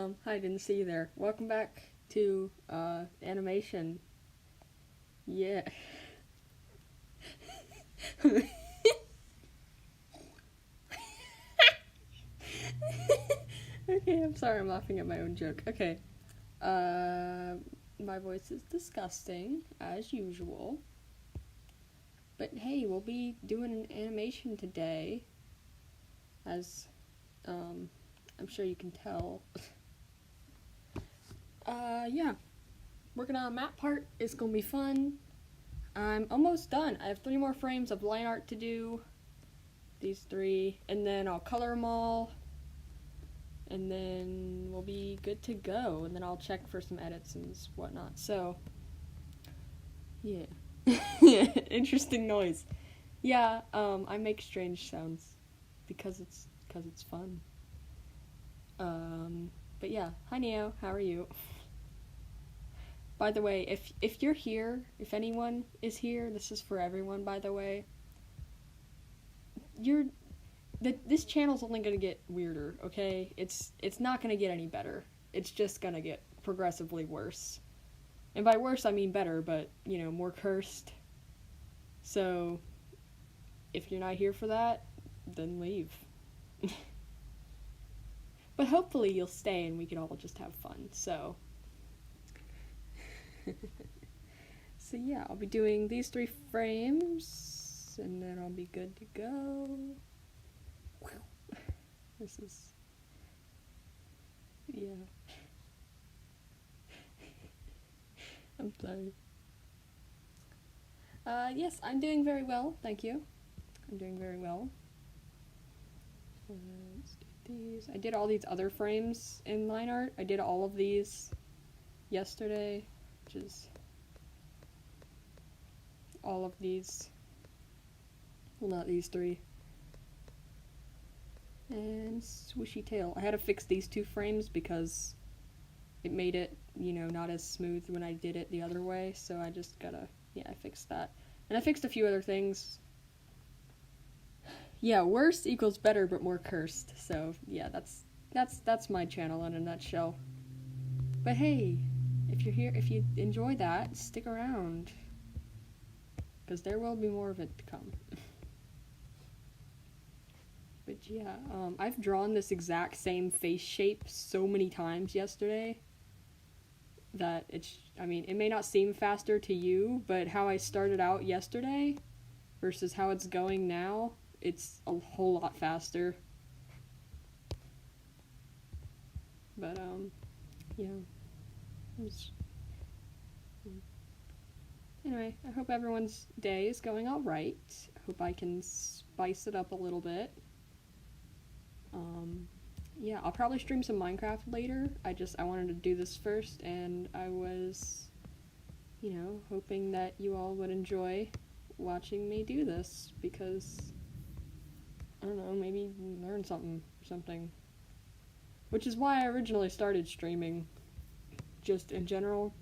Hi, didn't see you there. Welcome back to, animation. Yeah. Okay, I'm sorry, I'm laughing at my own joke. Okay. My voice is disgusting, as usual. But hey, we'll be doing an animation today, as, I'm sure you can tell. Yeah. Working on a map part is gonna be fun. I'm almost done. I have 3 more frames of line art to do. These 3. And then I'll color them all. And then we'll be good to go. And then I'll check for some edits and whatnot. So, yeah. Interesting noise. Yeah, I make strange sounds because it's fun. But yeah, hi Neo, how are you? By the way, if you're here, if anyone is here, this is for everyone, by the way. This channel's only gonna get weirder, okay? It's not gonna get any better. It's just gonna get progressively worse. And by worse, I mean better, but, you know, more cursed. So, if you're not here for that, then leave. But hopefully you'll stay and we can all just have fun, so. So yeah, I'll be doing these 3 frames, and then I'll be good to go. This is, yeah. I'm sorry. Yes, I'm doing very well, thank you. I'm doing very well. Let's do these. I did all these other frames in line art. I did all of these yesterday, which is all of these. Well, not these 3. And swishy tail. I had to fix these 2 frames because it made it, you know, not as smooth when I did it the other way, so I just gotta, yeah, I fixed that. And I fixed a few other things. Yeah, worse equals better but more cursed, so yeah, that's my channel in a nutshell. But hey, if you're here, if you enjoy that, stick around, because there will be more of it to come. But yeah, I've drawn this exact same face shape so many times yesterday that I mean, it may not seem faster to you, but how I started out yesterday versus how it's going now, it's a whole lot faster. But, yeah. Anyway, I hope everyone's day is going alright. I hope I can spice it up a little bit. Yeah, I'll probably stream some Minecraft later. I wanted to do this first, and I was, you know, hoping that you all would enjoy watching me do this, because, I don't know, maybe learn something. Which is why I originally started streaming, just in general.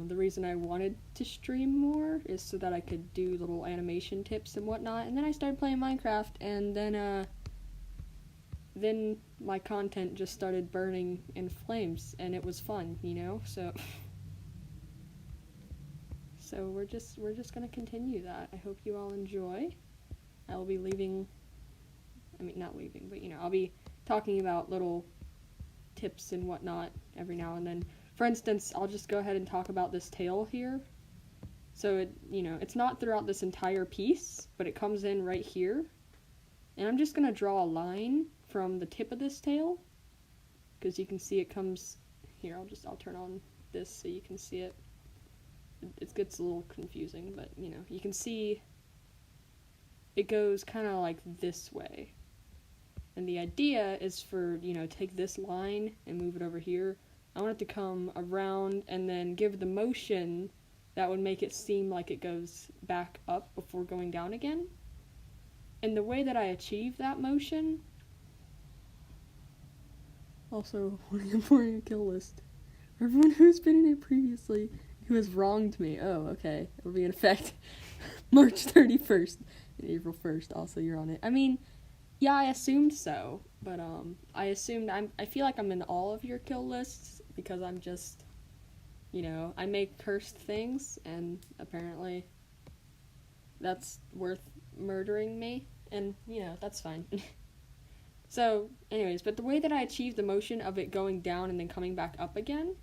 The reason I wanted to stream more is so that I could do little animation tips and whatnot, and then I started playing Minecraft, and then my content just started burning in flames, and it was fun, you know, so we're just gonna continue that. I hope you all enjoy. I will be not leaving, but, you know, I'll be talking about little tips and whatnot every now and then. For instance, I'll just go ahead and talk about this tail here. So it, you know, it's not throughout this entire piece, but it comes in right here. And I'm just gonna draw a line from the tip of this tail, because you can see it comes here. I'll turn on this so you can see it. It gets a little confusing, but, you know, you can see it goes kind of like this way. And the idea is for, you know, take this line and move it over here. I want it to come around and then give the motion that would make it seem like it goes back up before going down again. And the way that I achieve that motion... Also, forming a kill list. For everyone who's been in it previously who has wronged me. Oh, okay. It'll be in effect March 31st and April 1st. Also, you're on it. I mean, Yeah, I assumed so, but I assumed I feel like I'm in all of your kill lists because I'm just, you know, I make cursed things, and apparently that's worth murdering me, and you know, that's fine. So, anyways, but the way that I achieve the motion of it going down and then coming back up again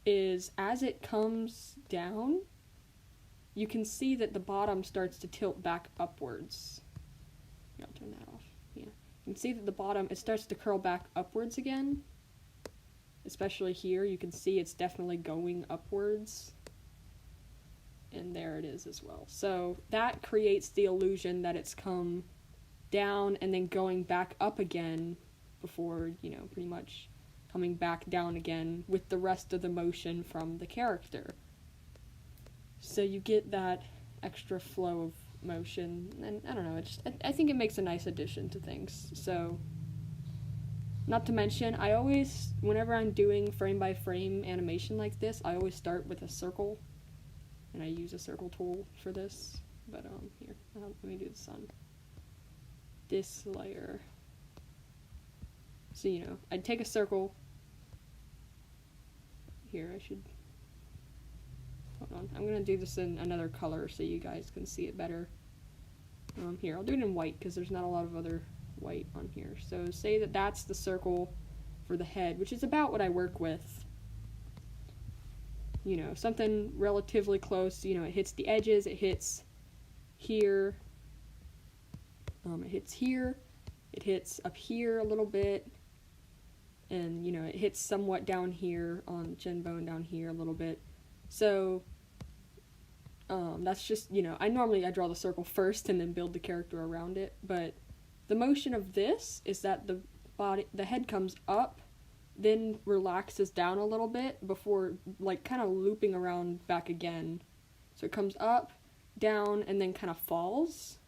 is as it comes down, you can see that the bottom starts to tilt back upwards. I'll turn that off. Yeah. You can see that the bottom, it starts to curl back upwards again. Especially here, you can see it's definitely going upwards. And there it is as well. So that creates the illusion that it's come down and then going back up again before, you know, pretty much coming back down again with the rest of the motion from the character. So you get that extra flow of motion, and I don't know, I think it makes a nice addition to things. So, not to mention, I always, whenever I'm doing frame by frame animation like this, I always start with a circle, and I use a circle tool for this. But here, let me do the sun. This layer. So, you know, I'd take a circle. Here, I should, hold on, I'm gonna do this in another color so you guys can see it better. Here, I'll do it in white because there's not a lot of other white on here. So say that that's the circle for the head, which is about what I work with. You know, something relatively close, you know, it hits the edges, it hits here, it hits here, it hits up here a little bit, and, you know, it hits somewhat down here on the chin bone down here a little bit. So, that's just, you know, I draw the circle first and then build the character around it, but the motion of this is that the head comes up, then relaxes down a little bit before, like, kind of looping around back again. So it comes up, down, and then kind of falls,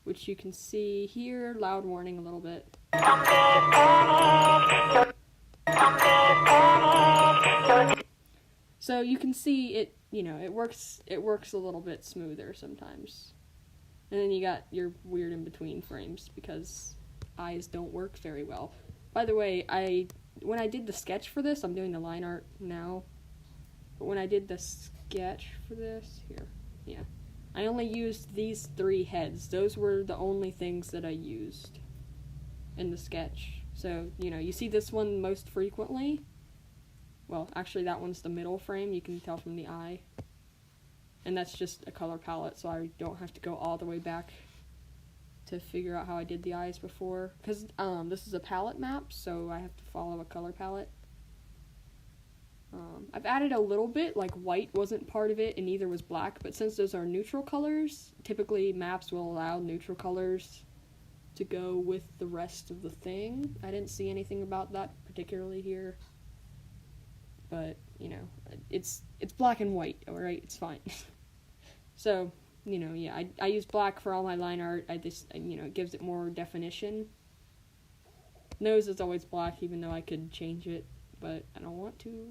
which you can see here, loud warning a little bit. So you can see it, you know, it works a little bit smoother sometimes. And then you got your weird in between frames because eyes don't work very well. By the way, when I did the sketch for this, I'm doing the line art now. But when I did the sketch for this, here, yeah, I only used these 3 heads. Those were the only things that I used in the sketch. So, you know, you see this one most frequently. Well, actually that one's the middle frame, you can tell from the eye. And that's just a color palette, so I don't have to go all the way back to figure out how I did the eyes before. Because this is a palette map, so I have to follow a color palette. I've added a little bit, like white wasn't part of it and neither was black, but since those are neutral colors, typically maps will allow neutral colors to go with the rest of the thing. I didn't see anything about that particularly here. But, you know, it's black and white, alright? It's fine. So, you know, yeah, I use black for all my line art. You know, it gives it more definition. Nose is always black, even though I could change it, but I don't want to.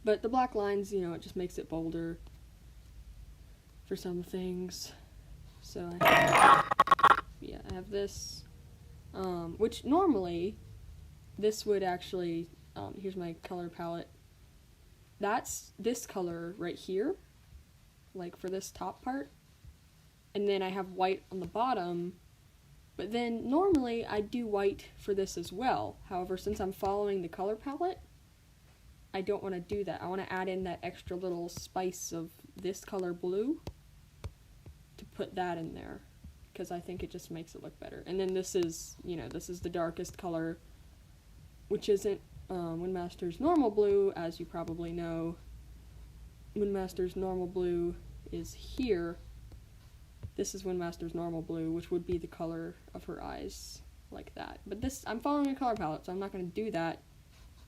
But the black lines, you know, it just makes it bolder for some things. So, I have this, which normally, this would actually, here's my color palette. That's this color right here, like for this top part. And then I have white on the bottom, but then normally I do white for this as well. However, since I'm following the color palette, I don't want to do that. I want to add in that extra little spice of this color blue to put that in there, because I think it just makes it look better. And then this is, you know, this is the darkest color, which isn't Windmaster's normal blue, as you probably know. Windmaster's normal blue is here. This is Windmaster's normal blue, which would be the color of her eyes, like that. But this, I'm following a color palette, so I'm not going to do that.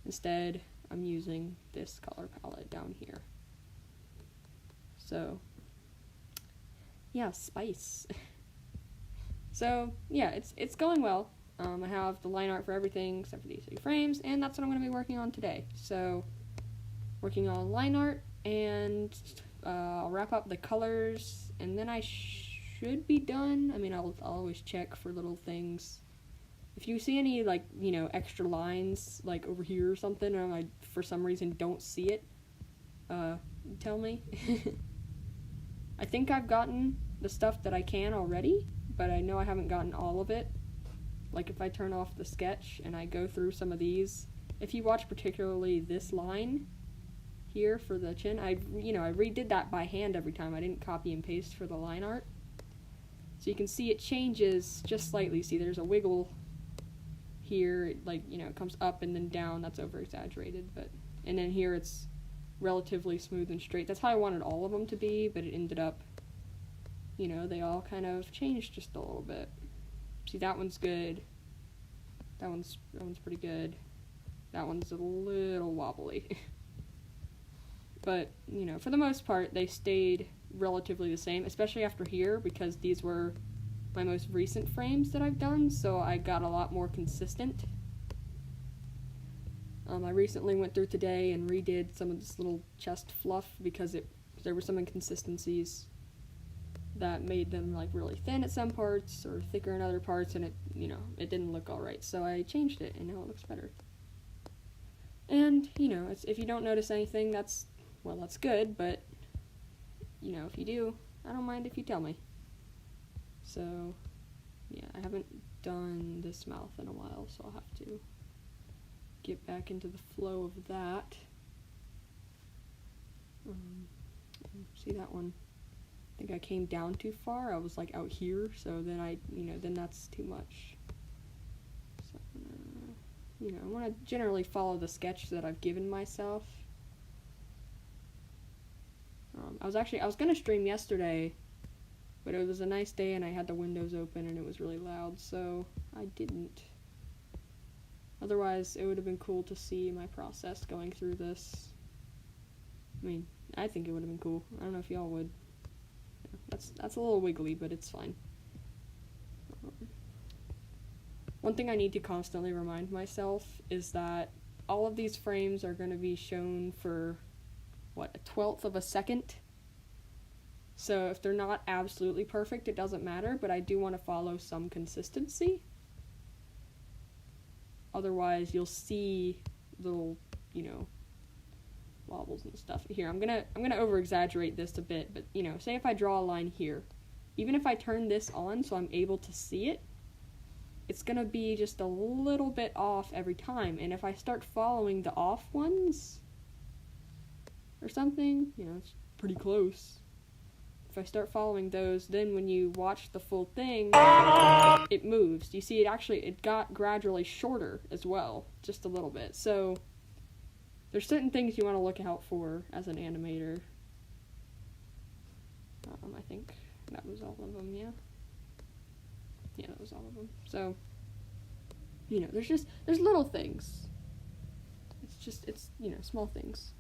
Instead, I'm using this color palette down here. So, yeah, spice. So, yeah, it's going well. I have the line art for everything except for these 3 frames, and that's what I'm going to be working on today. So, working on line art, and I'll wrap up the colors, and then I should be done. I mean, I'll always check for little things. If you see any, like, you know, extra lines, like, over here or something, and I, for some reason, don't see it, tell me. I think I've gotten the stuff that I can already, but I know I haven't gotten all of it. Like, if I turn off the sketch and I go through some of these, if you watch particularly this line here for the chin, I redid that by hand every time. I didn't copy and paste for the line art. So you can see it changes just slightly. See, there's a wiggle here, it, like, you know, it comes up and then down. That's over exaggerated, but, and then here it's relatively smooth and straight. That's how I wanted all of them to be, but it ended up, you know, they all kind of changed just a little bit. See, that one's good. That one's pretty good. That one's a little wobbly. But, you know, for the most part, they stayed relatively the same, especially after here, because these were my most recent frames that I've done, so I got a lot more consistent. I recently went through today and redid some of this little chest fluff because there were some inconsistencies that made them, like, really thin at some parts or thicker in other parts, and it, you know, it didn't look alright, so I changed it, and now it looks better. And, you know, if you don't notice anything, that's good, but, you know, if you do, I don't mind if you tell me. So, yeah, I haven't done this mouth in a while, so I'll have to get back into the flow of that. See that one? I think I came down too far. I was, like, out here, so then then that's too much. So, you know, I want to generally follow the sketch that I've given myself. I was gonna stream yesterday, but it was a nice day and I had the windows open and it was really loud, so I didn't. Otherwise, it would have been cool to see my process going through this. I mean, I think it would have been cool. I don't know if y'all would. Yeah, that's a little wiggly, but it's fine. One thing I need to constantly remind myself is that all of these frames are going to be shown for, what, a 1/12 of a second? So if they're not absolutely perfect, it doesn't matter, but I do want to follow some consistency. Otherwise, you'll see little, you know, wobbles and stuff. Here, I'm gonna over-exaggerate this a bit, but, you know, say if I draw a line here, even if I turn this on so I'm able to see it, it's gonna be just a little bit off every time, and if I start following the off ones or something, you know, it's pretty close. If I start following those, then when you watch the full thing, it moves. You see, it got gradually shorter as well, just a little bit. So there's certain things you want to look out for as an animator. I think that was all of them, yeah? Yeah, that was all of them. So, you know, there's little things. It's, you know, small things.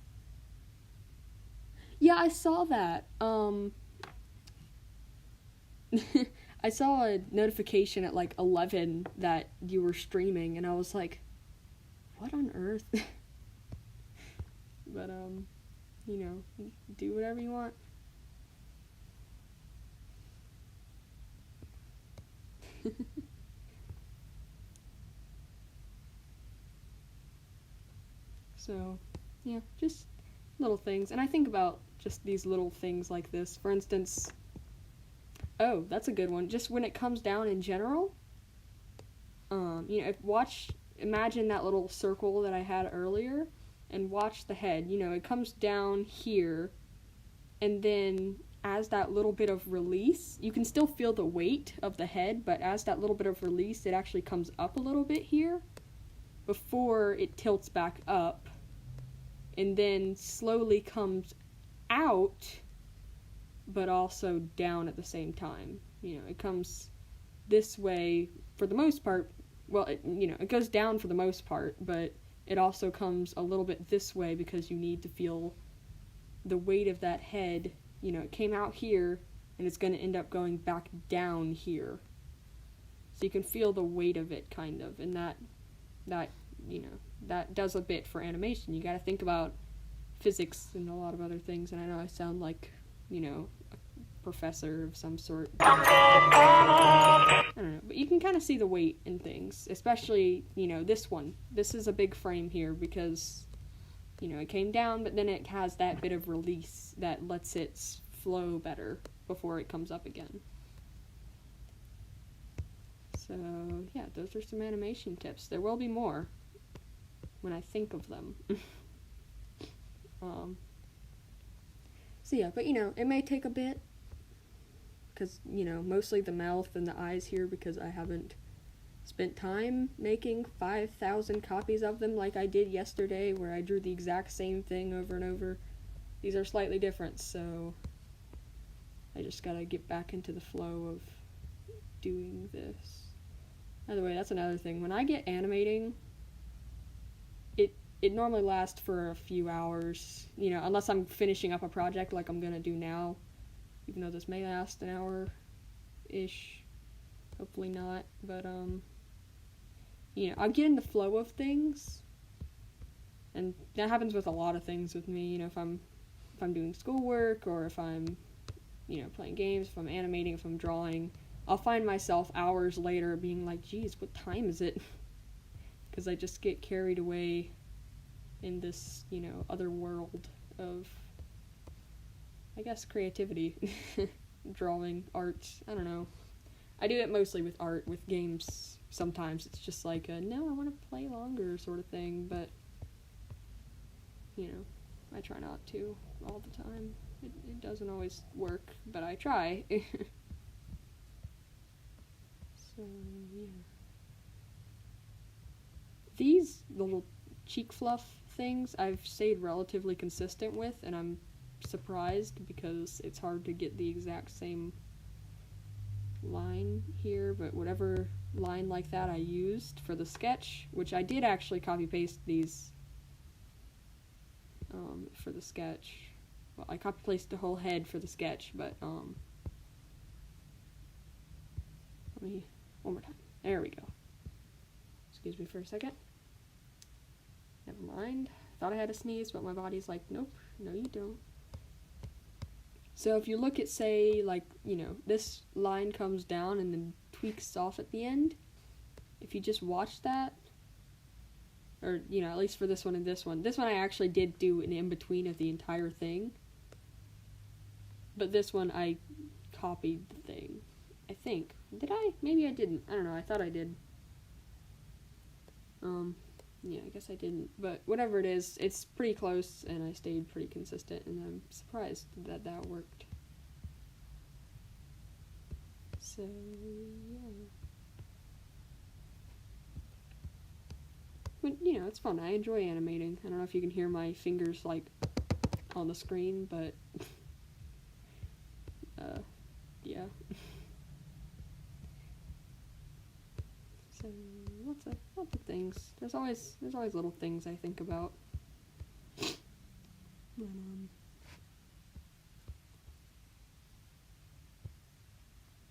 Yeah, I saw that. I saw a notification at like 11 that you were streaming, and I was like, what on earth? But, you know, do whatever you want. So, yeah, just little things. And I think about just these little things like this. For instance, oh, that's a good one. Just when it comes down in general, you know, imagine that little circle that I had earlier, and watch the head. You know, it comes down here, and then as that little bit of release, you can still feel the weight of the head, but as that little bit of release, it actually comes up a little bit here before it tilts back up, and then slowly comes out, but also down at the same time. You know, it comes this way for the most part. Well, it goes down for the most part, but it also comes a little bit this way because you need to feel the weight of that head. You know, it came out here, and it's going to end up going back down here. So you can feel the weight of it, kind of, and that you know, that does a bit for animation. You got to think about physics and a lot of other things, and I know I sound like, you know, a professor of some sort. I don't know, but you can kind of see the weight in things, especially, you know, this one. This is a big frame here because, you know, it came down, but then it has that bit of release that lets it flow better before it comes up again. So, yeah, those are some animation tips. There will be more when I think of them. So yeah, but you know, it may take a bit, because, you know, mostly the mouth and the eyes here, because I haven't spent time making 5,000 copies of them like I did yesterday, where I drew the exact same thing over and over. These are slightly different, so I just gotta get back into the flow of doing this. By the way, that's another thing. When I get animating, it normally lasts for a few hours, you know, unless I'm finishing up a project like I'm gonna do now, even though this may last an hour-ish. Hopefully not, but, you know, I'll get in the flow of things, and that happens with a lot of things with me, you know, if I'm doing schoolwork, or if I'm, you know, playing games, if I'm animating, if I'm drawing, I'll find myself hours later being like, geez, what time is it? Because I just get carried away in this, you know, other world of, I guess, creativity. Drawing, art, I don't know. I do it mostly with art. With games, sometimes it's just like a, no, I want to play longer sort of thing, but, you know, I try not to all the time. It doesn't always work, but I try. So, yeah. These little cheek fluff things I've stayed relatively consistent with, and I'm surprised because it's hard to get the exact same line here, but whatever line like that I used for the sketch, which I did actually copy paste these for the sketch. Well, I copy pasted the whole head for the sketch, but let me one more time. There we go. Excuse me for a second. Never mind. Thought I had a sneeze, but my body's like, nope, no you don't. So if you look at, say, like, you know, this line comes down and then tweaks off at the end, if you just watch that, or, you know, at least for this one and this one I actually did do an in-between of the entire thing, but this one I copied the thing, I think. Did I? Maybe I didn't. I don't know, I thought I did. Yeah, I guess I didn't, but whatever it is, it's pretty close, and I stayed pretty consistent, and I'm surprised that that worked. So, yeah. But, you know, it's fun. I enjoy animating. I don't know if you can hear my fingers, like, on the screen, but, yeah. So, lots of things. There's always little things I think about. But,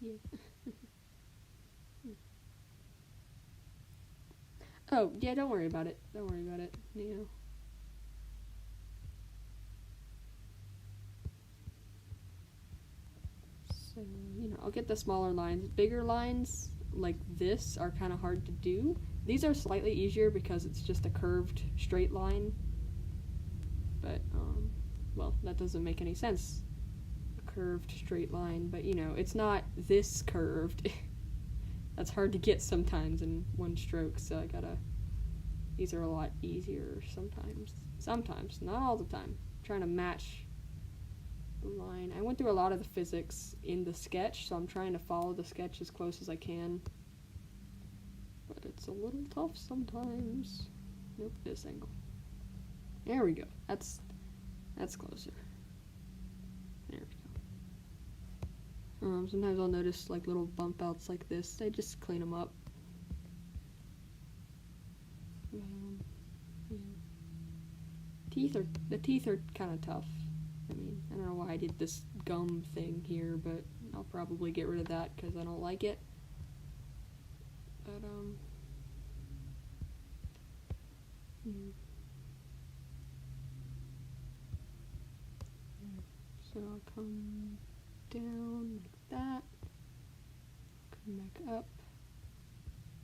yeah. Oh, yeah, don't worry about it. Don't worry about it, you know. So, you know, I'll get the smaller lines. Bigger lines, like this, are kind of hard to do. These are slightly easier because it's just a curved straight line. But, well, that doesn't make any sense. A curved straight line, but, you know, it's not this curved. That's hard to get sometimes in one stroke, so these are a lot easier sometimes. Sometimes, not all the time. I'm trying to match the line. I went through a lot of the physics in the sketch, so I'm trying to follow the sketch as close as I can. But it's a little tough sometimes. Nope, this angle. There we go. That's closer. There we go. Sometimes I'll notice like little bump outs like this. I just clean them up. Yeah. The teeth are kind of tough. I mean, I don't know why I did this gum thing here, but I'll probably get rid of that because I don't like it. But, so I'll come down like that. Come back up.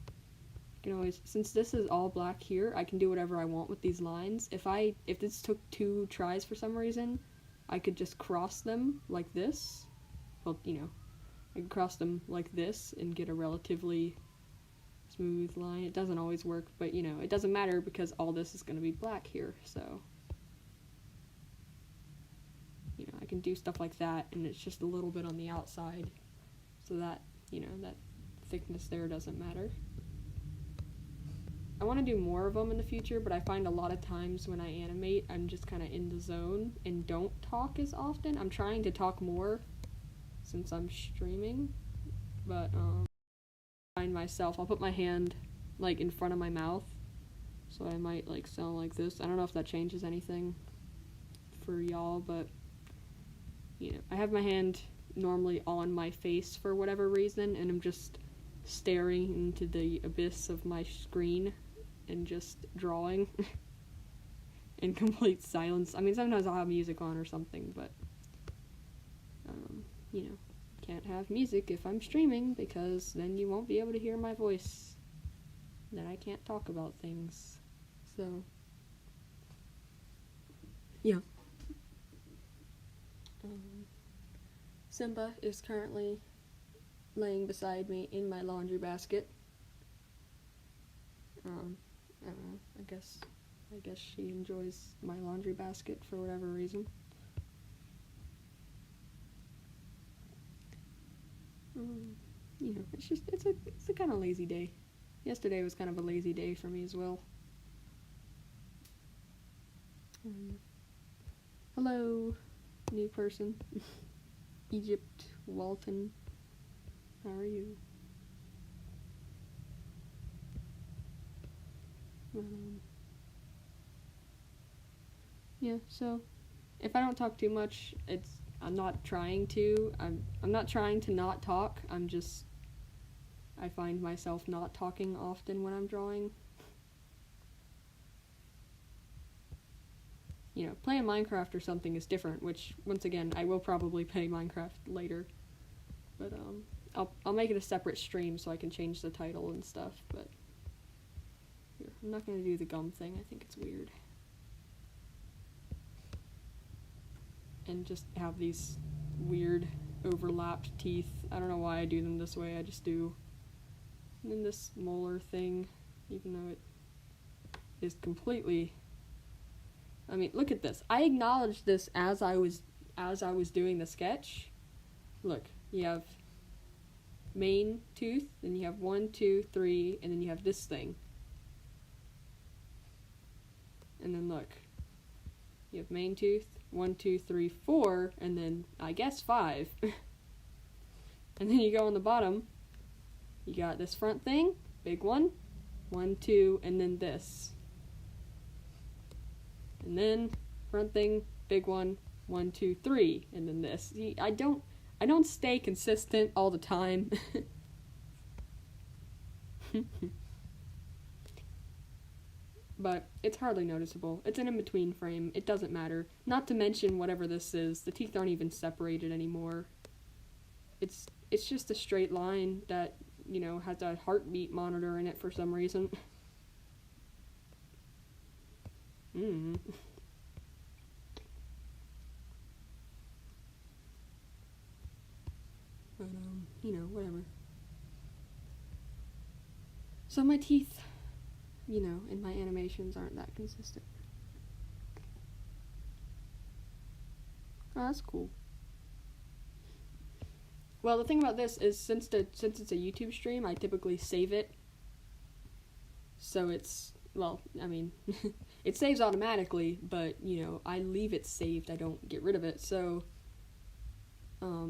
I can always, since this is all black here, I can do whatever I want with these lines. If this took 2 tries for some reason, I could just cross them like this. Well, you know, I could cross them like this and get a relatively smooth line. It doesn't always work, but you know, it doesn't matter because all this is going to be black here, so you know, I can do stuff like that, and it's just a little bit on the outside, so that, you know, that thickness there doesn't matter. I want to do more of them in the future, but I find a lot of times when I animate, I'm just kind of in the zone and don't talk as often. I'm trying to talk more since I'm streaming, but I find myself, I'll put my hand like in front of my mouth, so I might like sound like this. I don't know if that changes anything for y'all, but you know, I have my hand normally on my face for whatever reason, and I'm just staring into the abyss of my screen and just drawing in complete silence. I mean, sometimes I'll have music on or something, but you know, can't have music if I'm streaming because then you won't be able to hear my voice. Then I can't talk about things. So yeah. Simba is currently laying beside me in my laundry basket. I don't know, I guess she enjoys my laundry basket for whatever reason. You know, it's a kind of lazy day. Yesterday was kind of a lazy day for me as well. Hello, new person. Egypt, Walton. How are you? Yeah, so if I don't talk too much, I'm not trying to. I'm not trying to not talk. I find myself not talking often when I'm drawing. You know, playing Minecraft or something is different, which, once again, I will probably play Minecraft later. But, I'll make it a separate stream so I can change the title and stuff, but here, I'm not gonna do the gum thing. I think it's weird. And just have these weird overlapped teeth. I don't know why I do them this way, I just do. And then this molar thing, even though it is completely, I mean, look at this. I acknowledged this as I was doing the sketch. Look, you have main tooth, then you have 1, 2, 3, and then you have this thing. And then look, you have main tooth, 1, 2, 3, 4, and then I guess 5. And then you go on the bottom, you got this front thing, big one, 1, 2, and then this. And then front thing, big one, 1, 2, 3, and then this. See, I don't stay consistent all the time. But it's hardly noticeable. It's an in-between frame. It doesn't matter. Not to mention whatever this is. The teeth aren't even separated anymore. It's just a straight line that, you know, has a heartbeat monitor in it for some reason. But, you know, whatever. So my teeth, you know, in my animations aren't that consistent. Oh, that's cool. Well, the thing about this is since it's a YouTube stream, I typically save it. So it's, well, I mean, it saves automatically, but, you know, I leave it saved. I don't get rid of it. So,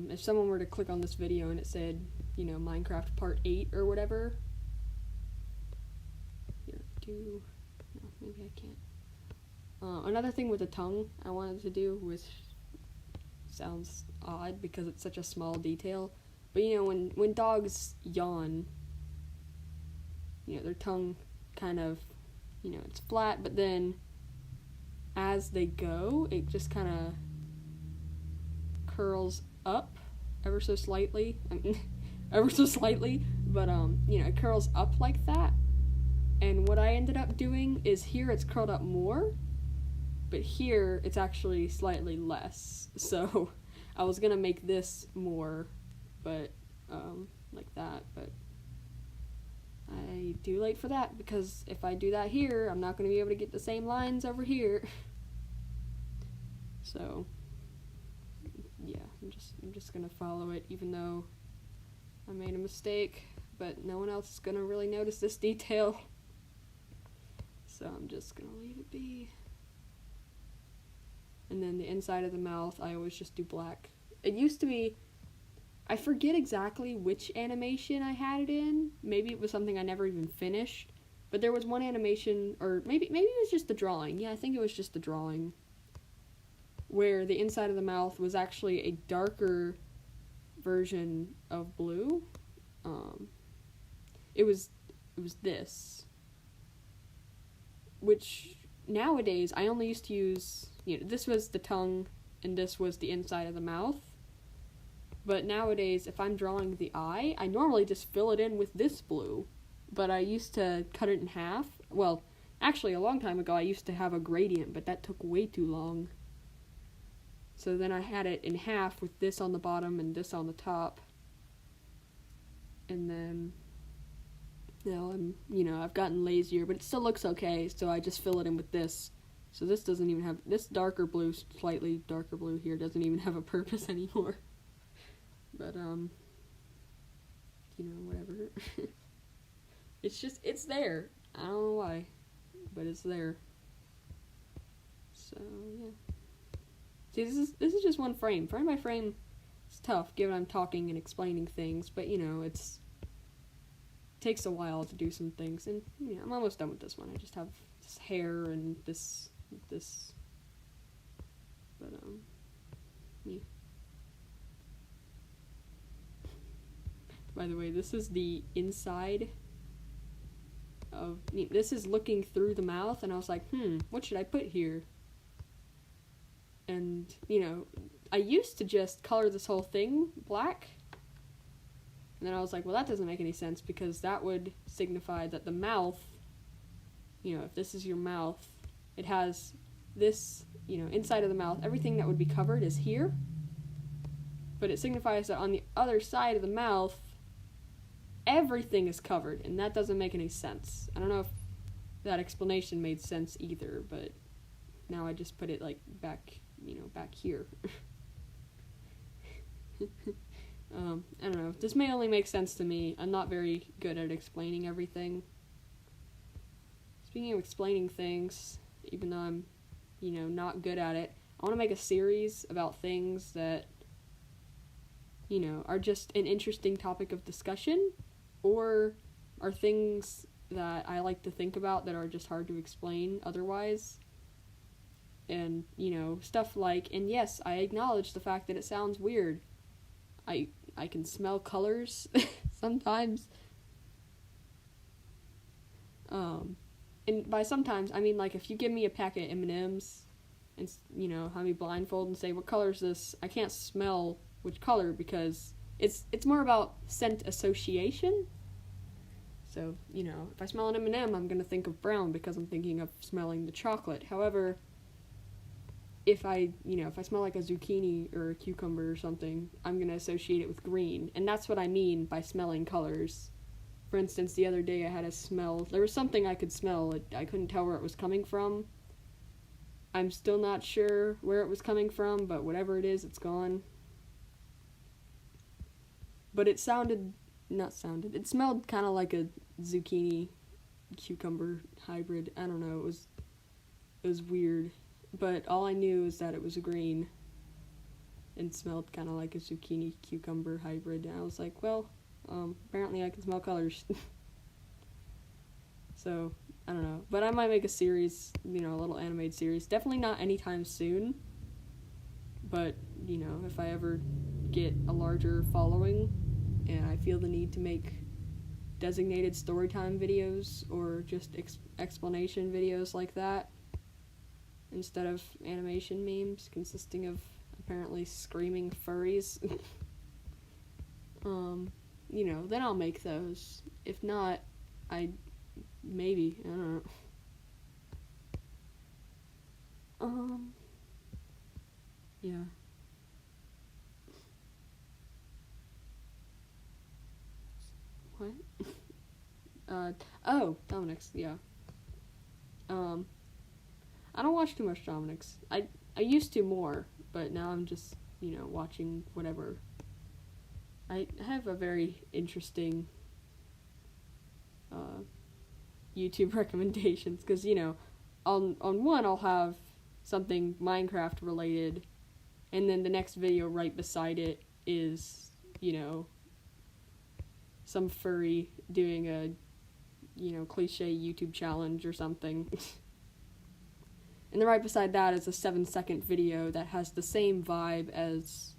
if someone were to click on this video and it said, you know, Minecraft Part 8 or whatever, no, maybe I can't. Another thing with the tongue I wanted to do, which sounds odd because it's such a small detail, but you know, when dogs yawn, you know, their tongue kind of, you know, it's flat, but then as they go, it just kind of curls up ever so slightly. I mean, ever so slightly, but, you know, it curls up like that. And what I ended up doing is here it's curled up more, but here it's actually slightly less. So I was gonna make this more, but, like that, but I too late for that, because if I do that here, I'm not gonna be able to get the same lines over here. So, yeah, I'm just gonna follow it, even though I made a mistake, but no one else is gonna really notice this detail. So I'm just gonna leave it be. And then the inside of the mouth, I always just do black. It used to be, I forget exactly which animation I had it in. Maybe it was something I never even finished. But there was one animation, or maybe it was just the drawing. Yeah, I think it was just the drawing, where the inside of the mouth was actually a darker version of blue. It was this, which nowadays I only used to use, you know, this was the tongue and this was the inside of the mouth. But nowadays, if I'm drawing the eye, I normally just fill it in with this blue. But I used to cut it in half. Well, actually, a long time ago, I used to have a gradient, but that took way too long. So then I had it in half with this on the bottom and this on the top. And then, I've gotten lazier, but it still looks okay, so I just fill it in with this. So this doesn't even have, this darker blue, slightly darker blue here, doesn't even have a purpose anymore. But, whatever. It's there. I don't know why, but it's there. So, yeah. See, this is just one frame. Frame by frame, it's tough, given I'm talking and explaining things, but, it takes a while to do some things, and, I'm almost done with this one. I just have this hair and this, but, yeah. By the way, this is the inside of, this is looking through the mouth, and I was like, what should I put here? And, I used to just color this whole thing black, and then I was like, well, that doesn't make any sense, because that would signify that the mouth, if this is your mouth, it has this, inside of the mouth, everything that would be covered is here, but it signifies that on the other side of the mouth, everything is covered, and that doesn't make any sense. I don't know if that explanation made sense either, but now I just put it, back, back here. I don't know. This may only make sense to me. I'm not very good at explaining everything. Speaking of explaining things, even though I'm, not good at it, I want to make a series about things that, are just an interesting topic of discussion, or are things that I like to think about that are just hard to explain otherwise. And, stuff like, and yes, I acknowledge the fact that it sounds weird. I can smell colors sometimes. And by sometimes, I mean, if you give me a packet of M&Ms and, have me blindfold and say, what color is this? I can't smell which color, because it's more about scent association. So, if I smell an M&M, I'm going to think of brown because I'm thinking of smelling the chocolate. However, if I smell like a zucchini or a cucumber or something, I'm going to associate it with green. And that's what I mean by smelling colors. For instance, the other day I had a smell. There was something I could smell. I couldn't tell where it was coming from. I'm still not sure where it was coming from, but whatever it is, it's gone. But it smelled kind of like a zucchini cucumber hybrid. I don't know, it was weird. But all I knew is that it was green and smelled kind of like a zucchini cucumber hybrid. And I was like, well, apparently I can smell colors. So, I don't know. But I might make a series, a little animated series. Definitely not anytime soon. But, if I ever get a larger following and I feel the need to make designated storytime videos or just explanation videos like that, instead of animation memes consisting of apparently screaming furries, you know, then I'll make those. If not, maybe, I don't know. Yeah. What? Oh, Dominic's, yeah. I don't watch too much Dominic's. I used to more, but now I'm just, you know, watching whatever. I have a very interesting YouTube recommendations, because, you know, on one I'll have something Minecraft related, and then the next video right beside it is, you know, some furry doing a, you know, cliche YouTube challenge or something. And then right beside that is a 7-second video that has the same vibe as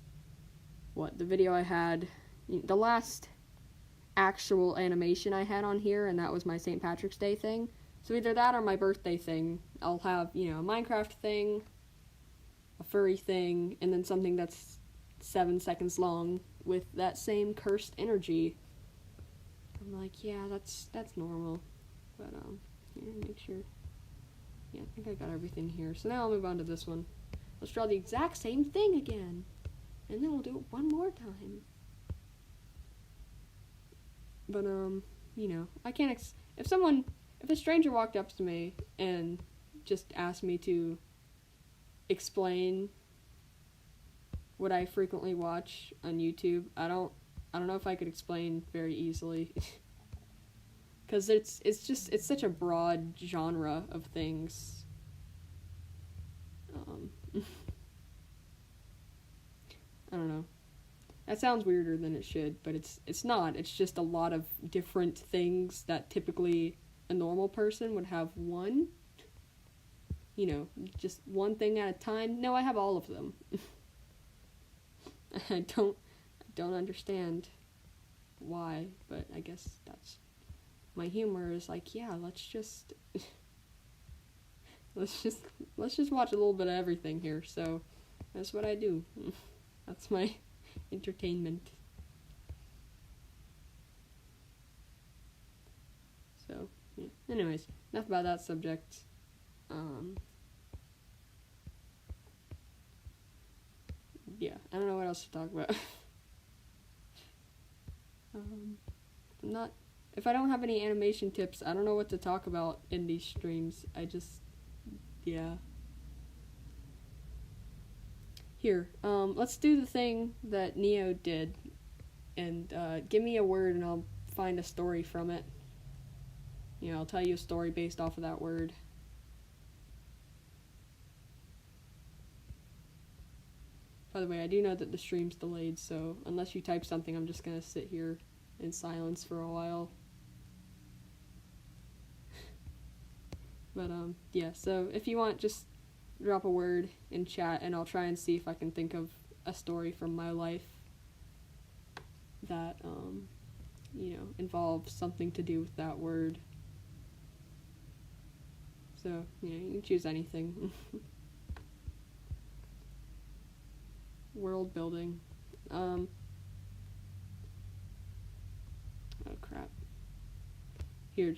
the video I had, the last actual animation I had on here, and that was my St. Patrick's Day thing. So either that or my birthday thing. I'll have, you know, a Minecraft thing, a furry thing, and then something that's 7 seconds long with that same cursed energy. I'm like, yeah, that's normal. But, here, make sure. Yeah, I think I got everything here. So now I'll move on to this one. Let's draw the exact same thing again. And then we'll do it one more time. But, you know, I can't if a stranger walked up to me and just asked me to explain what I frequently watch on YouTube, I don't know if I could explain very easily. Because it's such a broad genre of things. I don't know. That sounds weirder than it should, but it's not. It's just a lot of different things that typically a normal person would have one. You know, just one thing at a time. No, I have all of them. I don't understand why, but I guess that's my humor is like, yeah, let's just watch a little bit of everything here. So that's what I do. That's my entertainment. So, yeah. Anyways, enough about that subject. Yeah, I don't know what else to talk about. If I don't have any animation tips, I don't know what to talk about in these streams. Yeah. Here, let's do the thing that Neo did, and give me a word and I'll find a story from it. You know, I'll tell you a story based off of that word. By the way, I do know that the stream's delayed, so unless you type something, I'm just gonna sit here in silence for a while. But, yeah, so if you want, just drop a word in chat, and I'll try and see if I can think of a story from my life that, you know, involves something to do with that word. So, you know, you can choose anything. World building. Oh, crap. Here,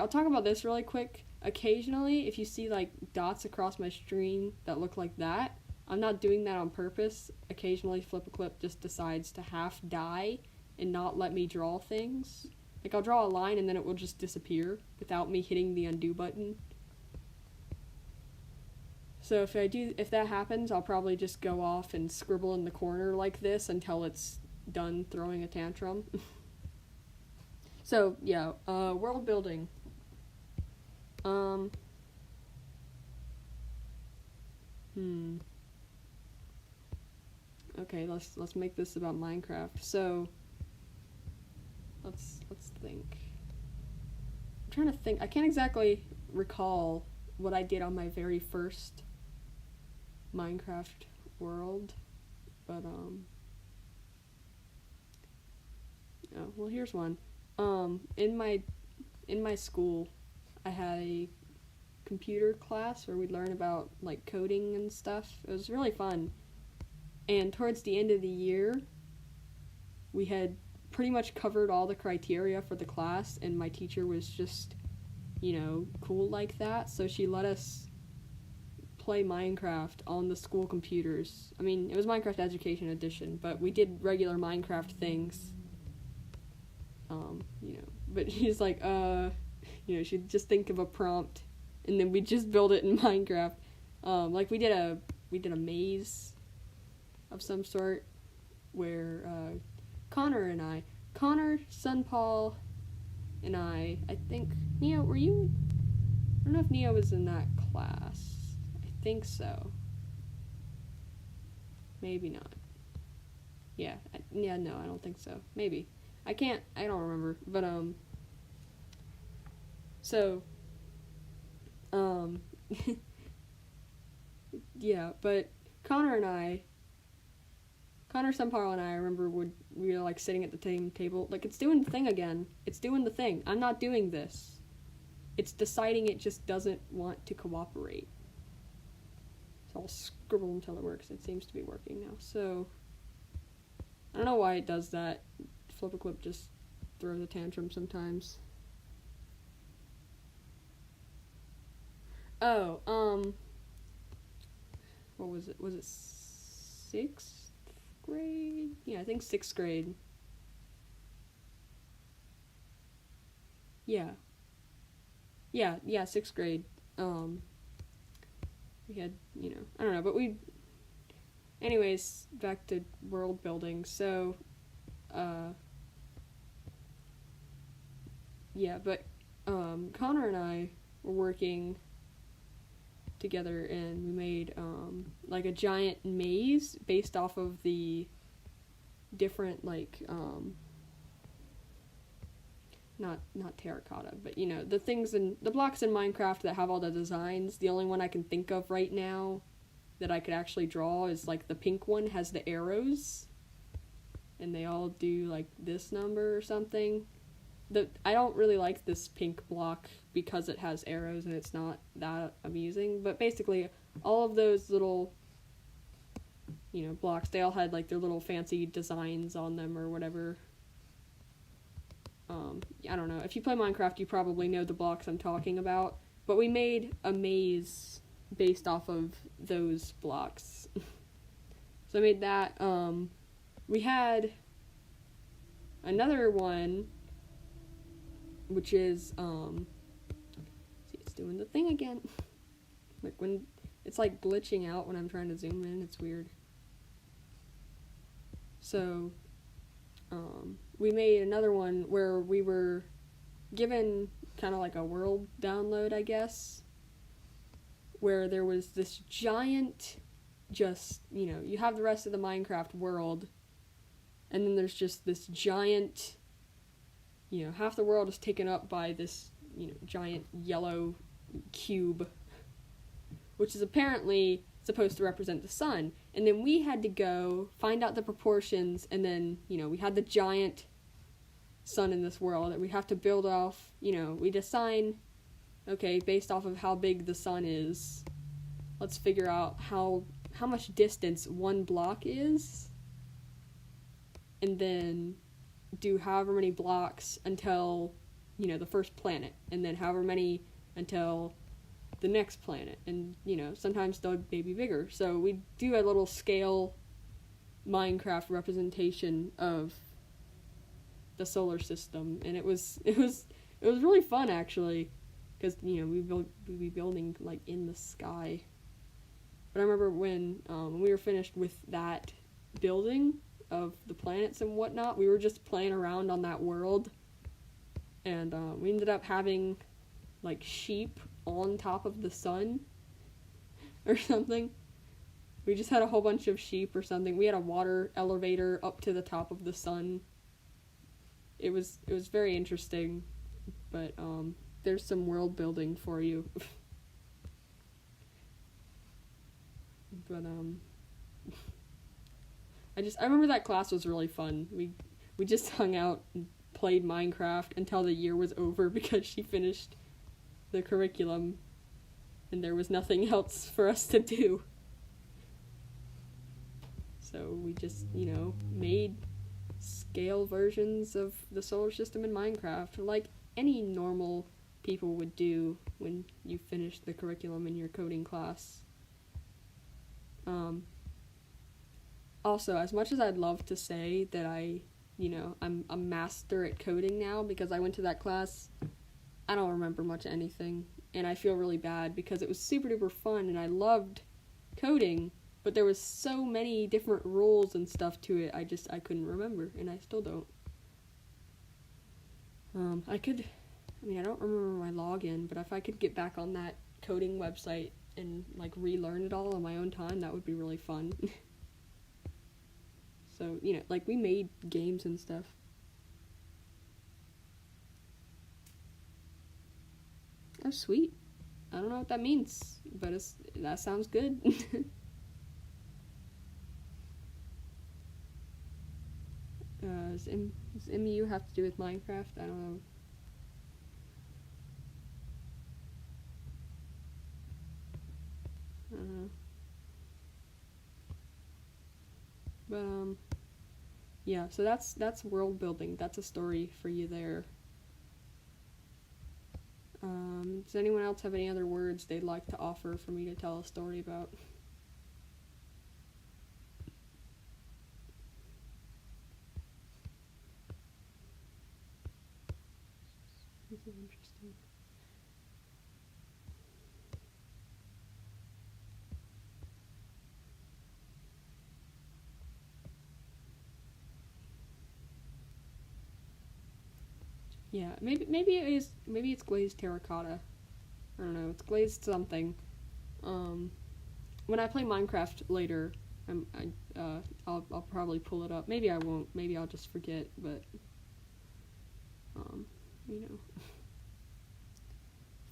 I'll talk about this really quick. Occasionally, if you see, like, dots across my screen that look like that, I'm not doing that on purpose. Occasionally, FlipaClip just decides to half die and not let me draw things. Like, I'll draw a line and then it will just disappear without me hitting the undo button. So if that happens, I'll probably just go off and scribble in the corner like this until it's done throwing a tantrum. So, yeah, world building. Okay, let's make this about Minecraft. So, let's think. I'm trying to think. I can't exactly recall what I did on my very first Minecraft world, but oh, well, here's one. In my school, I had a computer class where we'd learn about, like, coding and stuff. It was really fun. And towards the end of the year, we had pretty much covered all the criteria for the class, and my teacher was just, cool like that, so she let us play Minecraft on the school computers. I mean, it was Minecraft Education Edition, but we did regular Minecraft things. But she's like, she'd just think of a prompt, and then we'd just build it in Minecraft. Like we did a maze of some sort where Connor, Son Paul, and I think, Neo, were you? I don't know if Neo was in that class. I think so. Maybe not. Yeah, no, I don't think so. Maybe. I don't remember. But, yeah, but Connor, Son Paul, and I remember we were, like, sitting at the same table. Like, it's doing the thing again. It's doing the thing. I'm not doing this. It's deciding it just doesn't want to cooperate. So I'll scribble until it works. It seems to be working now. So, I don't know why it does that. FlipaClip just throws a tantrum sometimes. Oh, what was it? Was it 6th grade? Yeah, I think 6th grade. Yeah, 6th grade. We had, I don't know, but anyways, back to world building. So, Connor and I were working together, and we made, like a giant maze based off of the different, like, not terracotta, but, the blocks in Minecraft that have all the designs. The only one I can think of right now that I could actually draw is, like, the pink one has the arrows, and they all do, like, this number or something. I don't really like this pink block because it has arrows and it's not that amusing, but basically all of those little, blocks, they all had, like, their little fancy designs on them or whatever. I don't know. If you play Minecraft, you probably know the blocks I'm talking about, but we made a maze based off of those blocks. So I made that. We had another one, which is, see, it's doing the thing again. Like, when it's, like, glitching out when I'm trying to zoom in, it's weird. So, we made another one where we were given kind of like a world download, I guess, where there was this giant, just, you have the rest of the Minecraft world, and then there's just this giant, half the world is taken up by this, giant yellow cube, which is apparently supposed to represent the sun. And then we had to go find out the proportions, and then, we had the giant sun in this world that we have to build off, we'd assign, okay, based off of how big the sun is, let's figure out how much distance one block is, and then do however many blocks until, the first planet, and then however many until the next planet, and, sometimes they'll be bigger. So we do a little scale Minecraft representation of the solar system, and it was really fun, actually, because, we'd be building, like, in the sky. But I remember when we were finished with that building of the planets and whatnot, we were just playing around on that world, and we ended up having, like, sheep on top of the sun or something. We just had a whole bunch of sheep or something. We had a water elevator up to the top of the sun. It was very interesting, but there's some world building for you. But I remember that class was really fun. We just hung out and played Minecraft until the year was over because she finished the curriculum and there was nothing else for us to do. So we just, made scale versions of the solar system in Minecraft, like any normal people would do when you finish the curriculum in your coding class. Also, as much as I'd love to say that I'm a master at coding now because I went to that class, I don't remember much of anything, and I feel really bad because it was super duper fun and I loved coding, but there was so many different rules and stuff to it, I couldn't remember, and I still don't. I don't remember my login, but if I could get back on that coding website and, like, relearn it all on my own time, that would be really fun. So, like, we made games and stuff. Oh, sweet. I don't know what that means, but that sounds good. Does MU have to do with Minecraft? I don't know. But, yeah, so that's world building. That's a story for you there. Does anyone else have any other words they'd like to offer for me to tell a story about? This is interesting. Yeah, maybe it's glazed terracotta. I don't know. It's glazed something. When I play Minecraft later, I'll probably pull it up. Maybe I won't. Maybe I'll just forget. But